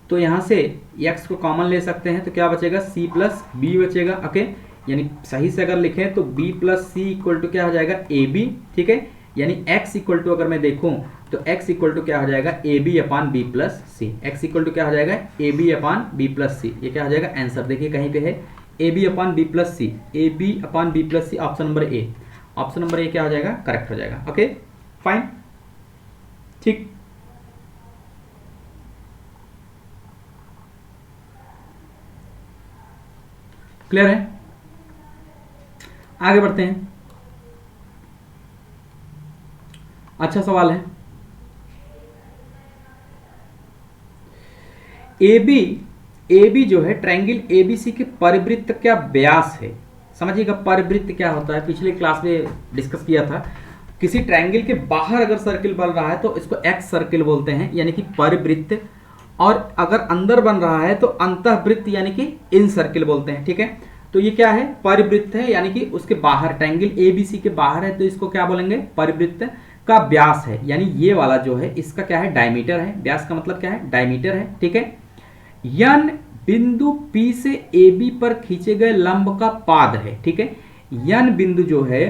तो यहाँ से एक्स को कॉमन ले सकते हैं तो क्या बचेगा, सी प्लस बी बचेगा। ओके, यानी सही से अगर लिखें तो b plus C equal to क्या हो जाएगा, ए बी। ठीक है, यानी x इक्वल टू अगर मैं देखूं तो x इक्वल टू क्या हो जाएगा, A B upon B plus C. X equal to क्या हो जाएगा, A B upon B plus C. ये क्या हो जाएगा, आंसर देखिए कहीं पे है, A B upon B plus C, A B upon B plus C, option number A, option number A क्या हो जाएगा, करेक्ट हो जाएगा। ओके फाइन, ठीक। क्लियर है? आगे बढ़ते हैं। अच्छा सवाल है। AB जो है ट्रायंगल ABC के परिवृत्त का व्यास है। समझिएगा परिवृत्त क्या होता है, पिछले क्लास में डिस्कस किया था। किसी ट्रायंगल के बाहर अगर सर्किल बन रहा है तो इसको एक्स सर्किल बोलते हैं, यानी कि परिवृत्त, और अगर अंदर बन रहा है तो अंतःवृत्त यानी कि इन सर्किल बोलते हैं। ठीक है, तो ये क्या है, परिवृत्त है, यानी कि उसके बाहर ट्रायंगल ABC के बाहर है तो इसको क्या बोलेंगे, परिवृत्त का व्यास है, यानी ये वाला जो है इसका क्या है, डायमीटर है। व्यास का मतलब क्या है, डायमीटर है। ठीक है, यन बिंदु P से AB पर खींचे गए लंब का पाद है। ठीक है, यन बिंदु जो है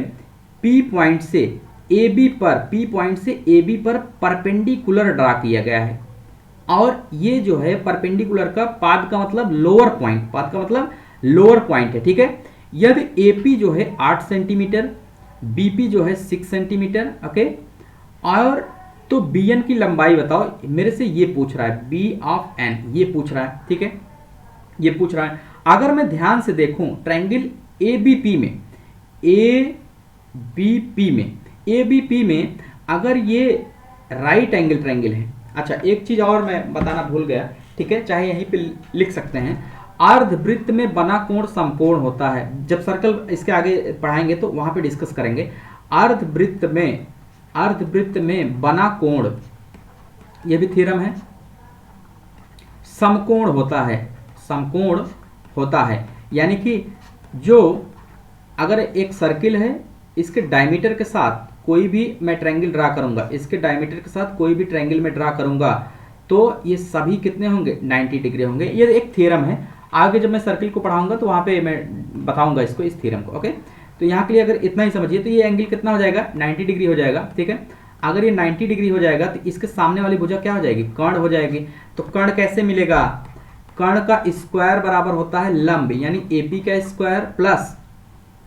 P पॉइंट से AB पर परपेंडिकुलर ड्रा किया गया है, और ये जो है परपेंडिकुलर का पाद का मतलब लोअर पॉइंट, पाद का मतलब लोअर पॉइंट है। ठीक है, यदि AP जो है 8 सेंटीमीटर, BP जो है 6 सेंटीमीटर, ओके, और तो BN की लंबाई बताओ, मेरे से ये पूछ रहा है, B ऑफ N ये पूछ रहा है। ठीक है, ये पूछ रहा है। अगर मैं ध्यान से देखूं ट्रायंगल ABP में अगर ये राइट एंगल ट्रायंगल है। अच्छा, एक चीज और मैं बताना भूल गया, ठीक है, चाहे यहीं पे लिख सकते हैं, अर्धवृत्त में बना कोण समकोण होता है। जब सर्कल इसके आगे पढ़ाएंगे तो वहां पे डिस्कस करेंगे। अर्धवृत्त में बना कोण, यह भी थ्योरम है, समकोण होता है, यानी कि जो अगर एक सर्किल है, इसके डायमीटर के साथ कोई भी मैं ट्रायंगल ड्रा करूंगा, इसके डायमीटर के साथ कोई भी ट्रायंगल में ड्रा करूंगा तो ये सभी कितने होंगे, 90 डिग्री होंगे। ये एक थ्योरम है, आगे जब मैं सर्किल को पढ़ाऊंगा तो वहां पे मैं बताऊंगा इसको, इस थ्योरम को। ओके, तो यहाँ के लिए अगर इतना ही समझिए तो ये एंगल कितना हो जाएगा, 90 डिग्री हो जाएगा। ठीक है, अगर ये 90 डिग्री हो जाएगा तो इसके सामने वाली भुजा क्या हो जाएगी, कर्ण हो जाएगी। तो कर्ण कैसे मिलेगा, कर्ण का स्क्वायर बराबर होता है लंब, यानी AP का स्क्वायर प्लस,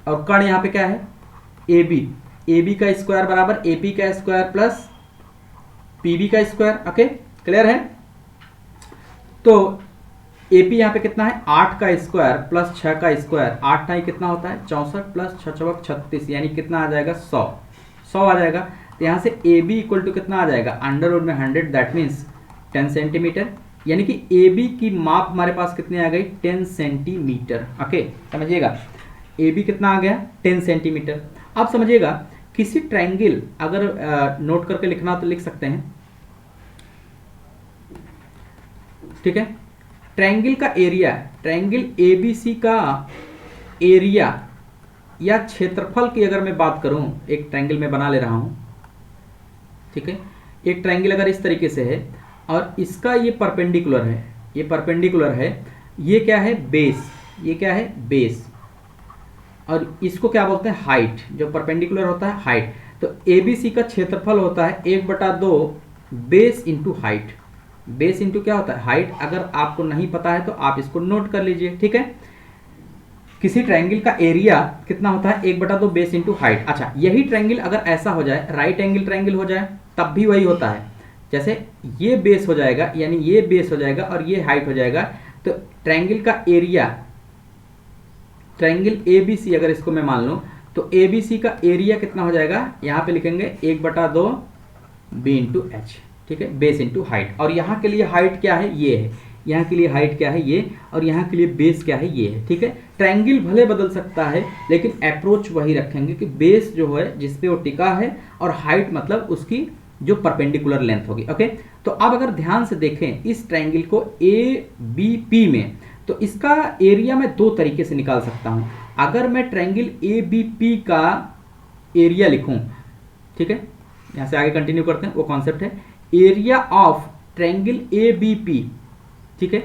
और कर्ण यहाँ पे क्या है, AB का स्क्वायर बराबर AP का स्क्वायर प्लस PB का स्क्वायर। ओके, क्लियर है? तो AP यहाँ पे कितना है, 8 का स्क्वायर प्लस 6 का स्क्वायर, 8 टाई कितना होता है 64 प्लस 6 चौक 36, यानी कितना आ जाएगा 100 आ जाएगा। तो यहाँ से AB इक्वल टू कितना आ जाएगा, अंडर रूट में 100, दैट मीन्स 10 सेंटीमीटर, यानी कि AB की माप हमारे पास कितने आ गई, 10 सेंटीमीटर। ओके, समझिएगा AB कितना आ गया, 10 सेंटीमीटर। अब समझिएगा किसी ट्रायंगल, अगर नोट करके लिखना तो लिख सकते हैं। ठीक है, ट्रायंगल का एरिया, ट्रायंगल ABC का एरिया या क्षेत्रफल की अगर मैं बात करूं, एक ट्रायंगल में बना ले रहा हूं। ठीक है, एक ट्रायंगल अगर इस तरीके से है और इसका ये परपेंडिकुलर है, ये क्या है, बेस, ये क्या है, बेस, और इसको क्या बोलते हैं, हाइट। जो परपेंडिकुलर होता है हाइट। तो ABC का क्षेत्रफल होता है 1/2 base into height. Base into क्या होता है, हाइट। अगर आपको नहीं पता है तो आप इसको नोट कर लीजिए। ठीक है, किसी ट्रायंगल का एरिया कितना होता है, 1/2 बेस इंटू हाइट। अच्छा, यही ट्रायंगल अगर ऐसा हो जाए, राइट एंगल ट्रायंगल हो जाए, तब भी वही होता है। जैसे ये बेस हो जाएगा, यानी ये बेस हो जाएगा और ये हाइट हो जाएगा, तो ट्रायंगल का एरिया, ट्रायंगल ABC अगर इसको मैं मान लूं तो ABC का एरिया कितना हो जाएगा, यहां पे लिखेंगे 1/2 B इंटू H। ठीक है, बेस इंटू हाइट, और यहाँ के लिए हाइट क्या है, ये है, यहाँ के लिए हाइट क्या है, ये, और यहाँ के लिए बेस क्या है, ये है। ठीक है, ट्रायंगल भले बदल सकता है लेकिन अप्रोच वही रखेंगे कि बेस जो है जिसपे वो टिका है, और हाइट मतलब उसकी जो परपेंडिकुलर लेंथ होगी। ओके, तो अब अगर ध्यान से देखें इस ट्रायंगल को ABP में, तो इसका एरिया मैं दो तरीके से निकाल सकता हूं। अगर मैं ट्रायंगल ABP का एरिया लिखूं, ठीक है, यहां से आगे कंटिन्यू करते हैं, वो कॉन्सेप्ट है एरिया ऑफ ट्रायंगल ABP। ठीक है,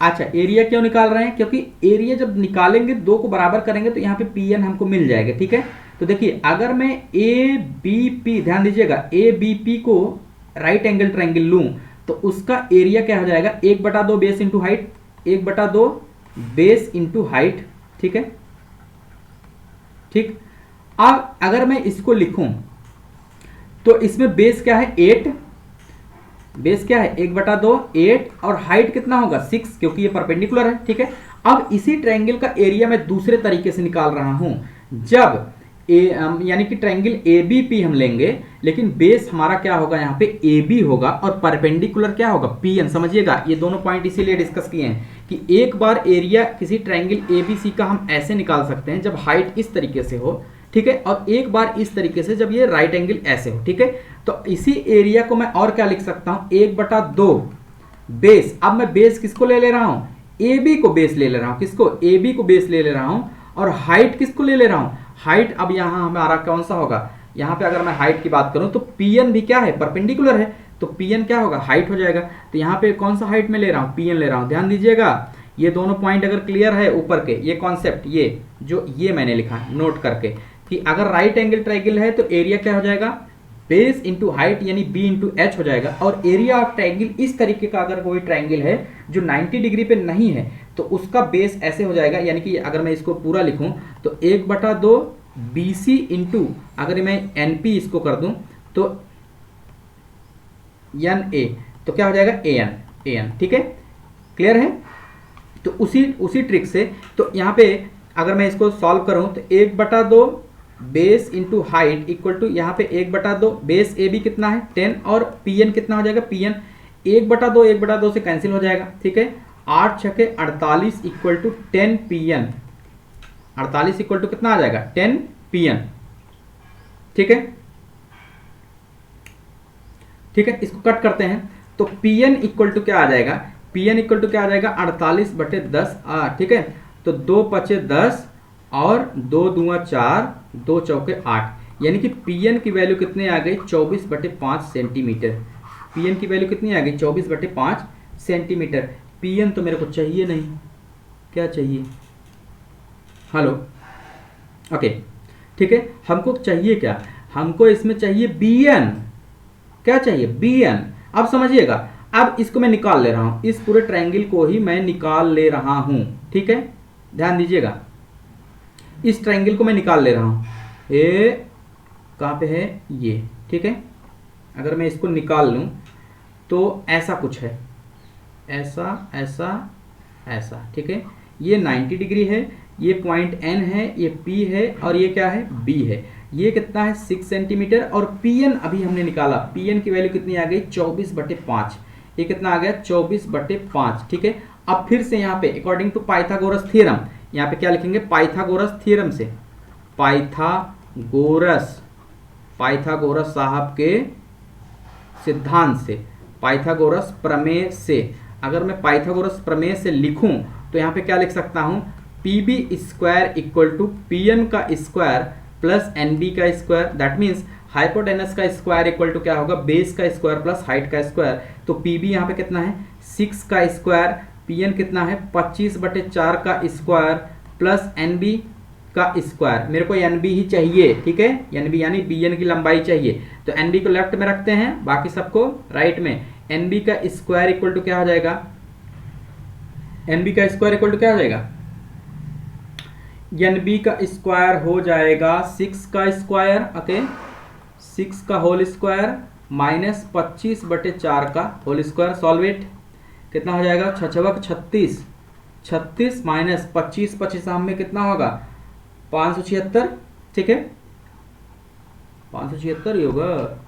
अच्छा, एरिया क्यों निकाल रहे हैं, क्योंकि एरिया जब निकालेंगे, दो को बराबर करेंगे तो यहाँ पे PN हमको मिल जाएगा। ठीक है, तो देखिए अगर मैं ABP, ध्यान दीजिएगा, ABP को राइट एंगल ट्रायंगल लूं तो उसका एरिया क्या हो जाएगा, 1/2 base into height, 1/2 base into height. ठीक है, ठीक। अब अगर मैं इसको लिखूं तो इसमें बेस क्या है, 8, बेस क्या है 1/2 8, और हाइट कितना होगा 6, क्योंकि ये परपेंडिकुलर है। ठीक है, अब इसी ट्रायंगल का एरिया मैं दूसरे तरीके से निकाल रहा हूं। जब यानी कि ट्रायंगल ए बी पी हम लेंगे, लेकिन बेस हमारा क्या होगा, यहाँ पे ए बी होगा और परपेंडिकुलर क्या होगा, पी एन। समझिएगा, ये दोनों पॉइंट इसीलिए डिस्कस किए हैं कि एक बार एरिया किसी ट्रायंगल ए बी सी का हम ऐसे निकाल सकते हैं जब हाइट इस तरीके से हो, ठीक है, और एक बार इस तरीके से जब ये राइट एंगल ऐसे हो, ठीक है। तो इसी एरिया को मैं और क्या लिख सकता हूं, 1/2 बेस। अब मैं बेस किसको ले रहा हूं, ए बी को बेस ले रहा हूं। किसको, ए बी को बेस ले रहा हूं। और हाइट किसको ले रहा हूं, हाइट अब यहां हमारा कौन सा होगा, यहां पे अगर मैं हाइट की बात करूं तो पीएन भी क्या है, परपेंडिकुलर है, तो पीएन क्या होगा, हाइट हो जाएगा। तो यहां पे कौन सा हाइट में ले रहा हूं, पीएन ले रहा हूं। ध्यान दीजिएगा, ये दोनों पॉइंट अगर क्लियर है ऊपर के, ये कॉन्सेप्ट, ये मैंने लिखा नोट करके कि अगर राइट एंगल ट्रायंगल है तो एरिया क्या हो जाएगा, बेस इंटू हाइट यानी बी इंटू एच हो जाएगा। और एरिया ऑफ ट्रायंगल इस तरीके का अगर कोई ट्रायंगल है जो 90 डिग्री पे नहीं है तो उसका बेस ऐसे हो जाएगा, यानी कि अगर मैं इसको पूरा लिखूं तो 1/2 BC इंटू, अगर मैं NP इसको कर दूं तो NA, तो क्या हो जाएगा AN। ठीक है, क्लियर है। तो उसी ट्रिक से तो यहाँ पे अगर मैं इसको सॉल्व करूं तो 1/2 base into height equal to यहाँ पे 1/2 बेस ए बी कितना है 10 और पीएन कितना हो जाएगा, पीएन 1/2 से कैंसिल हो जाएगा। ठीक है, 8 छके 48 equal to 10 PN. 48 equal to कितना आ जाएगा, 10 पीएन। ठीक है, ठीक है, इसको कट करते हैं तो पीएन इक्वल टू क्या आ जाएगा, पीएन इक्वल टू क्या आ जाएगा 48/10। ठीक है, तो 2 पचे 10 और 2 दूना 4, 2 चौके 8, यानी कि पीएन की वैल्यू कितने आ गई 24/5 सेंटीमीटर। पीएन की वैल्यू कितनी आ गई 24/5 सेंटीमीटर। पीएन तो मेरे को चाहिए नहीं, क्या चाहिए, हेलो, ओके, ठीक है, हमको चाहिए क्या, हमको इसमें चाहिए बीएन। क्या चाहिए, बीएन। अब समझिएगा, अब इसको मैं निकाल ले रहा हूं, इस पूरे ट्रायंगल को ही मैं निकाल ले रहा हूं। ठीक है, ध्यान दीजिएगा, इस ट्रायंगल को मैं निकाल ले रहा हूं। ये कहां पे है, ये, ठीक है। अगर मैं इसको निकाल लूं तो ऐसा कुछ है, ऐसा ऐसा ऐसा। ठीक है, ये 90 डिग्री है, ये पॉइंट एन है, ये पी है और ये क्या है, बी है। ये कितना है 6 सेंटीमीटर और पीएन अभी हमने निकाला, पीएन की वैल्यू कितनी आ गई 24/5। ये कितना आ गया 24/5। ठीक है, अब फिर से यहाँ पे अकॉर्डिंग टू पाइथागोरस थ्योरम, यहाँ पे क्या लिखेंगे, पाइथागोरस थ्योरम से, पाइथागोरस साहब के सिद्धांत से, पाइथागोरस प्रमेय से। अगर मैं पाइथागोरस प्रमेय से लिखूं तो यहाँ पे क्या लिख सकता हूं, PB² इक्वल टू PN का स्क्वायर प्लस NB का स्क्वायर। दैट मीन्स हाइपोटेनस का स्क्वायर इक्वल टू क्या होगा, बेस का स्क्वायर प्लस हाइट का स्क्वायर। तो PB यहाँ पे कितना है 6 का स्क्वायर, PN कितना है 25/4 का स्क्वायर प्लस NB का स्क्वायर। मेरे को NB ही चाहिए, ठीक है, NB यानी BN की लंबाई चाहिए। तो NB को लेफ्ट में रखते हैं, बाकी सबको राइट में। NB का स्क्वायर इक्वल टू क्या हो जाएगा, NB का स्क्वायर इक्वल टू क्या हो जाएगा, NB का स्क्वायर हो जाएगा 6 का स्क्वायर, ओके, 6 का होल स्क्वायर माइनस 25/4 का होल स्क्वायर। सॉल्व इट, कितना हो जाएगा 6 36, 36 माइनस 25 में कितना होगा 576। ठीक है, 576 ही होगा,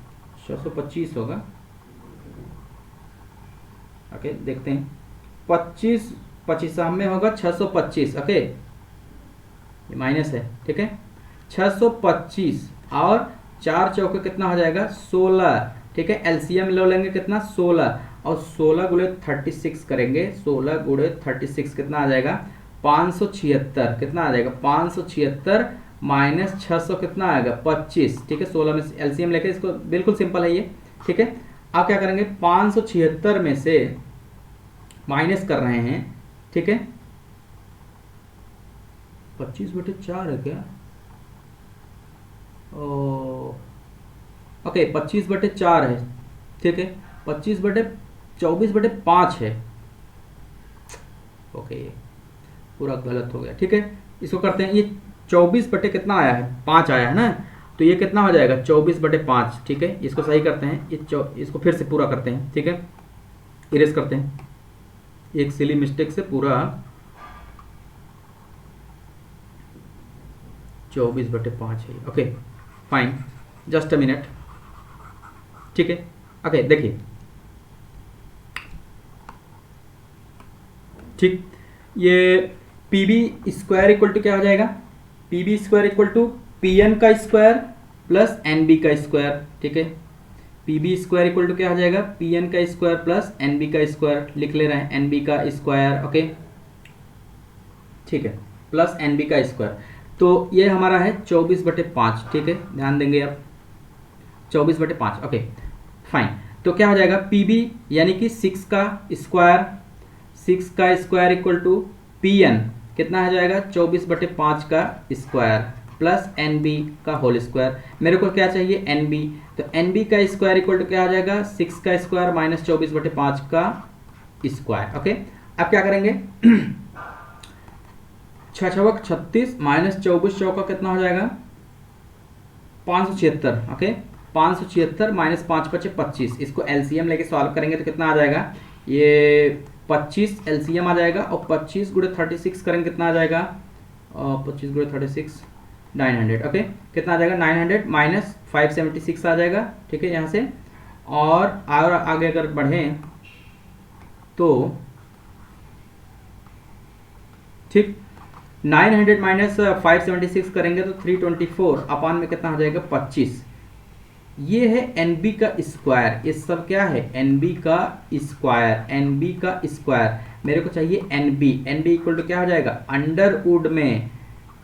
625 होगा। ओके, देखते हैं, 25 में होगा 625। ओके, ये माइनस है, ठीक है, 625 और 4 चौके कितना हो जाएगा 16। ठीक है, एलसीएम ले लेंगे कितना 16 और 16 गुणे 36 करेंगे, 16 गुणे 36 कितना आ जाएगा 576। कितना आ जाएगा 576 माइनस 600 कितना आएगा 25। ठीक है, 16 में एलसीएम लेके, इसको बिल्कुल सिंपल है ये। ठीक है, आप क्या करेंगे 576 में से माइनस कर रहे हैं, ठीक है, 25/4 है क्या, ओके 25/4 है। ठीक है, 24/5 है। ओके, पूरा गलत हो गया। ठीक है, इसको करते हैं, ये 24 कितना आया है 5 आया है ना, तो ये कितना हो जाएगा 24/5। ठीक है, इसको सही करते हैं, इसको फिर से पूरा करते हैं। ठीक है, इरेज करते हैं, एक सिली मिस्टेक से पूरा 24/5 है। Okay fine, just a minute. ठीक है, ओके देखिए, ठीक, ये P B square equal to क्या हो जाएगा, P B square equal to P N का स्क्वायर प्लस एन बी का स्क्वायर। ठीक है, P B square equal to क्या हो जाएगा, पी एन का स्क्वायर प्लस एन बी का स्क्वायर, लिख ले रहे हैं एन बी का स्क्वायर। ओके ठीक है, प्लस एन बी का स्क्वायर। तो ये हमारा है 24/5। ठीक है, ध्यान देंगे आप, 24/5। ओके फाइन, तो क्या हो जाएगा, पी बी यानी कि 6 का square equal to P N कितना हो जाएगा, 24/5 का स्क्वायर प्लस एन बी का होल स्क्वायर। मेरे को क्या चाहिए, एन बी, तो एन बी का स्क्वायर इक्वल टू क्या आ जाएगा, 6 का स्क्वायर माइनस 24/5 का स्क्वायर। ओके, अब क्या करेंगे, 6 छवक 36 माइनस 24 चौका कितना हो जाएगा, 576। ओके, 576 माइनस 5 5 25, इसको एलसीएम लेके सॉल्व करेंगे तो कितना आ जाएगा, ये 25 एलसीएम आ जाएगा, और 25 गुणे 36 करेंगे कितना आ जाएगा, 25 गुणे 36 900। ओके, कितना आ जाएगा, 900 माइनस 576 आ जाएगा। ठीक है, यहाँ से और आगे अगर बढ़ें तो ठीक, 900 माइनस 576 करेंगे तो 324 अपान में कितना हो जाएगा, 25। ये है एन बी का स्क्वायर, ये सब क्या है, एन बी का स्क्वायर, एन बी का स्क्वायर। मेरे को चाहिए एन बी इक्वल टू क्या हो जाएगा, अंडर वुड में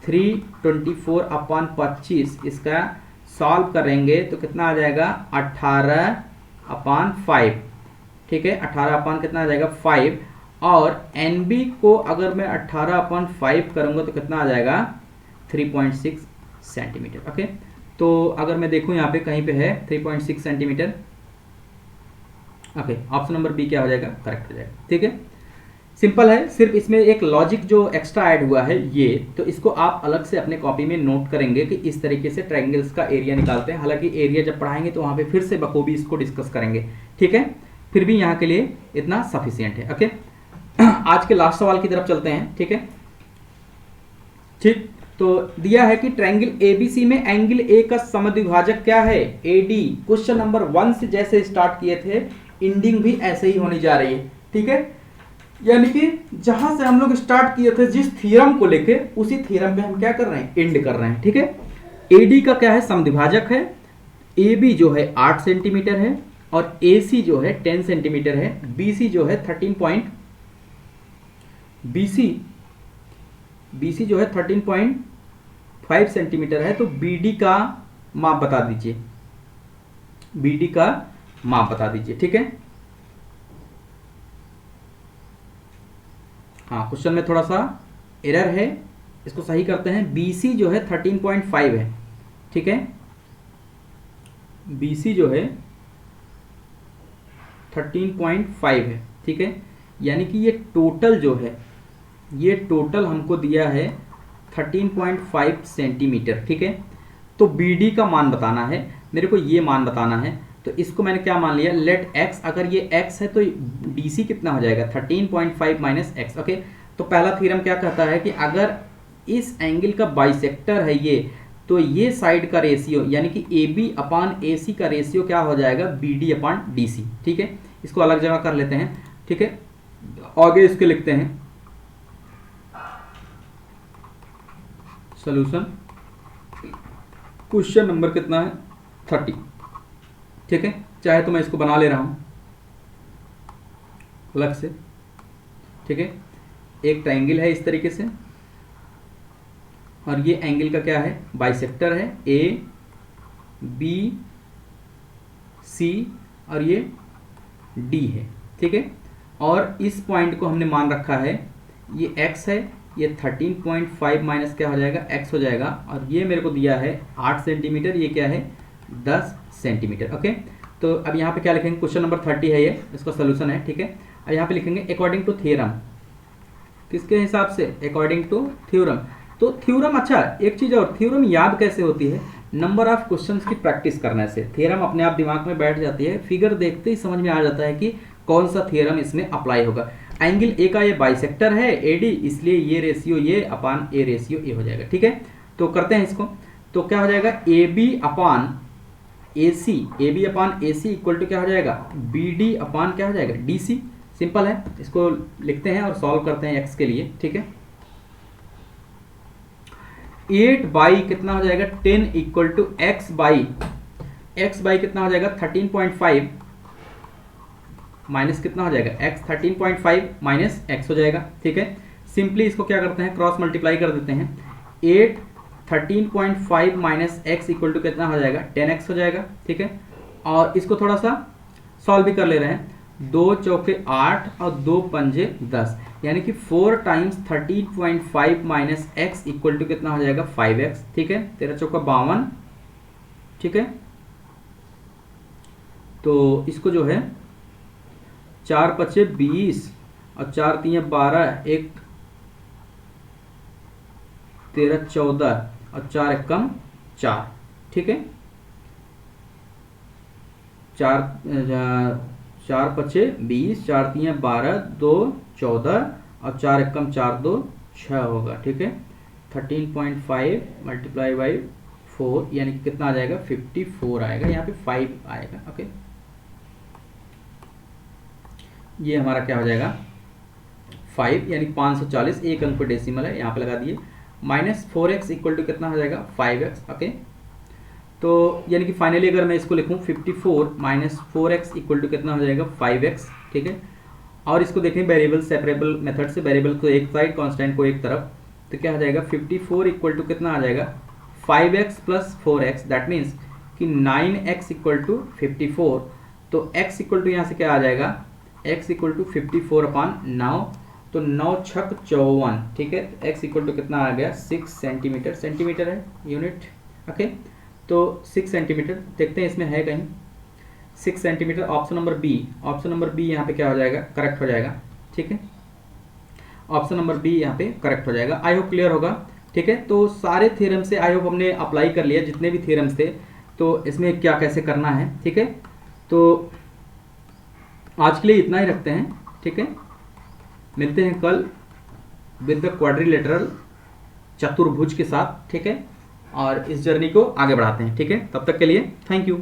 324 अपान 25, इसका सॉल्व करेंगे तो कितना आ जाएगा, 18/5। ठीक है, 18 कितना आ जाएगा, 5, और एन बी को अगर मैं 18/5 करूंगा तो कितना आ जाएगा, 3.6 सेंटीमीटर। ओके, तो अगर मैं देखूं यहाँ पे कहीं पे है 3.6 centimetre. Okay, option number B क्या हो जाएगा, करेक्ट हो जाएगा। ठीक है, सिंपल है, सिर्फ इसमें एक लॉजिक जो एक्स्ट्रा ऐड हुआ है ये, तो इसको आप अलग से अपने कॉपी में नोट करेंगे कि इस तरीके से ट्रायंगल्स का एरिया निकालते हैं। हालांकि एरिया जब पढ़ाएंगे तो वहाँ पे फिर से बखूबी इसको डिस्कस करेंगे। ठीक है, फिर भी यहाँ के लिए इतना सफिशियंट है। ओके, आज के लास्ट सवाल की तरफ चलते हैं। ठीक है, ठीक, तो दिया है कि ट्रायंगल एबीसी में एंगल ए का समद्विभाजक क्या है, एडी। क्वेश्चन नंबर 1 से जैसे स्टार्ट किए थे, एंडिंग भी ऐसे ही होने जा रही है। ठीक है, यानी कि जहां से हम लोग स्टार्ट किए थे जिस थ्योरम को लेके, उसी थ्योरम पे हम क्या कर रहे हैं, एंड कर रहे हैं। ठीक है, एडी का क्या है, समद्विभाजक है। एबी जो है 8 सेंटीमीटर है, और एसी जो है 10 सेंटीमीटर है। बीसी जो है 13.5 सेंटीमीटर है। तो बीडी का माप बता दीजिए, बीडी का माप बता दीजिए। ठीक है, हाँ, क्वेश्चन में थोड़ा सा एरर है, इसको सही करते हैं। बीसी जो है 13.5 है। ठीक है, बीसी जो है 13.5 है। ठीक है, यानी कि ये टोटल जो है, ये टोटल हमको दिया है 13.5 सेंटीमीटर। ठीक है, तो बीडी का मान बताना है, मेरे को ये मान बताना है। तो इसको मैंने क्या मान लिया, लेट x, अगर ये x है तो डीसी कितना हो जाएगा, 13.5 माइनस एक्स। ओके, तो पहला थ्योरम क्या कहता है कि अगर इस एंगल का बाइसेक्टर है ये, तो ये साइड का रेशियो यानी कि ए बी अपान ए सी का रेशियो क्या हो जाएगा, बी डी अपान डी सी। ठीक है, इसको अलग जगह कर लेते हैं। ठीक है, आगे इसके लिखते हैं सॉल्यूशन। क्वेश्चन नंबर कितना है, 30। ठीक है, चाहे तो मैं इसको बना ले रहा हूं अलग से। ठीक है, एक ट्रायंगल है इस तरीके से, और ये एंगल का क्या है, बाइसेक्टर है, ए बी सी और ये डी है। ठीक है, और इस पॉइंट को हमने मान रखा है, ये x है, ये 13.5 माइनस क्या हो जाएगा, x हो जाएगा, और ये मेरे को दिया है 8 सेंटीमीटर, ये क्या है 10 सेंटीमीटर। ओके, तो अब यहाँ पे क्या लिखेंगे, क्वेश्चन नंबर 30 है ये, इसका सोल्यूशन है। ठीक है, अब यहाँ पे लिखेंगे अकॉर्डिंग टू थ्योरम, किसके हिसाब से, अकॉर्डिंग टू थ्योरम। तो थ्योरम, अच्छा एक चीज़ और, थ्योरम याद कैसे होती है, नंबर ऑफ क्वेश्चंस की प्रैक्टिस करने से थ्योरम अपने आप दिमाग में बैठ जाती है, फिगर देखते ही समझ में आ जाता है कि कौन सा थ्योरम इसमें अप्लाई होगा। एंगल ए का ये बाइसेक्टर है एडी, इसलिए ये रेशियो ये अपान ए रेशियो ए हो जाएगा। ठीक है, तो करते हैं इसको। तो क्या हो जाएगा, A B upon A C equal to क्या हो जाएगा, बी डी अपान क्या हो जाएगा, डी सी। सिंपल है, इसको लिखते हैं और सॉल्व करते हैं एक्स के लिए, ठीक है। 8 बाई कितना हो जाएगा 10 इक्वल टू एक्स बाई कितना हो जाएगा 13.5 माइनस कितना हो जाएगा x 13.5 माइनस x हो जाएगा, ठीक है। सिंपली इसको क्या करते हैं, क्रॉस मल्टीप्लाई कर देते हैं। 8 13.5 माइनस एक्स इक्वल टू कितना हो जाएगा 10x हो जाएगा, ठीक है। और इसको थोड़ा सा सॉल्व भी कर ले रहे हैं। 2 चौके 8 और 2 पंजे 10, यानी कि 4 times 13.5 minus X equal to कितना हो जाएगा 5x, ठीक है। 13 चौका 52, ठीक है। तो इसको जो है 4 पचे 20 और 4 तीन 12, 1 13 14 और 4 एकम 4, ठीक है। 4 पचे 20, 4 तीन 12, 2 14 और 4 एकम 4 2 6 होगा, ठीक है। 13.5 मल्टीप्लाई बाई 4 यानी कि कितना आ जाएगा 54 आएगा, यहाँ पे 5 आएगा, ओके। ये हमारा क्या हो जाएगा 5 यानी 540, एक अंक पर डेसिमल है, यहाँ पे लगा दिए। माइनस 4x इक्वल टू कितना हो जाएगा 5x, ओके। तो यानी कि फाइनली अगर मैं इसको लिखूँ 54 माइनस 4x इक्वल टू कितना हो जाएगा 5x, ठीक है। और इसको देखें वेरिएबल सेपरेबल मेथड से, वेरिएबल को एक साइड कांस्टेंट को एक तरफ, तो क्या हो जाएगा 54 इक्वल टू कितना आ जाएगा 5x plus 4x, that means कि 9x इक्वल टू 54। तो x इक्वल टू यहाँ से क्या आ जाएगा, x इक्वल टू 54 अपान 9, तो 9 छक 54, ठीक है। x इक्वल टू कितना आ गया 6 सेंटीमीटर, सेंटीमीटर है यूनिट, ओके। तो 6 सेंटीमीटर देखते हैं इसमें है कहीं 6 सेंटीमीटर, ऑप्शन नंबर बी यहाँ पे क्या हो जाएगा करेक्ट हो जाएगा, ठीक है। ऑप्शन नंबर बी यहाँ पे करेक्ट हो जाएगा। आई होप क्लियर होगा, ठीक है। तो सारे थ्योरम से आई होप हमने अप्लाई कर लिया, जितने भी थ्योरम्स थे, तो इसमें क्या कैसे करना है, ठीक है। तो आज के लिए इतना ही रखते हैं, ठीक है। मिलते हैं कल विद द क्वाड्रिलेटरल, चतुर्भुज के साथ, ठीक है। और इस जर्नी को आगे बढ़ाते हैं, ठीक है। तब तक के लिए थैंक यू।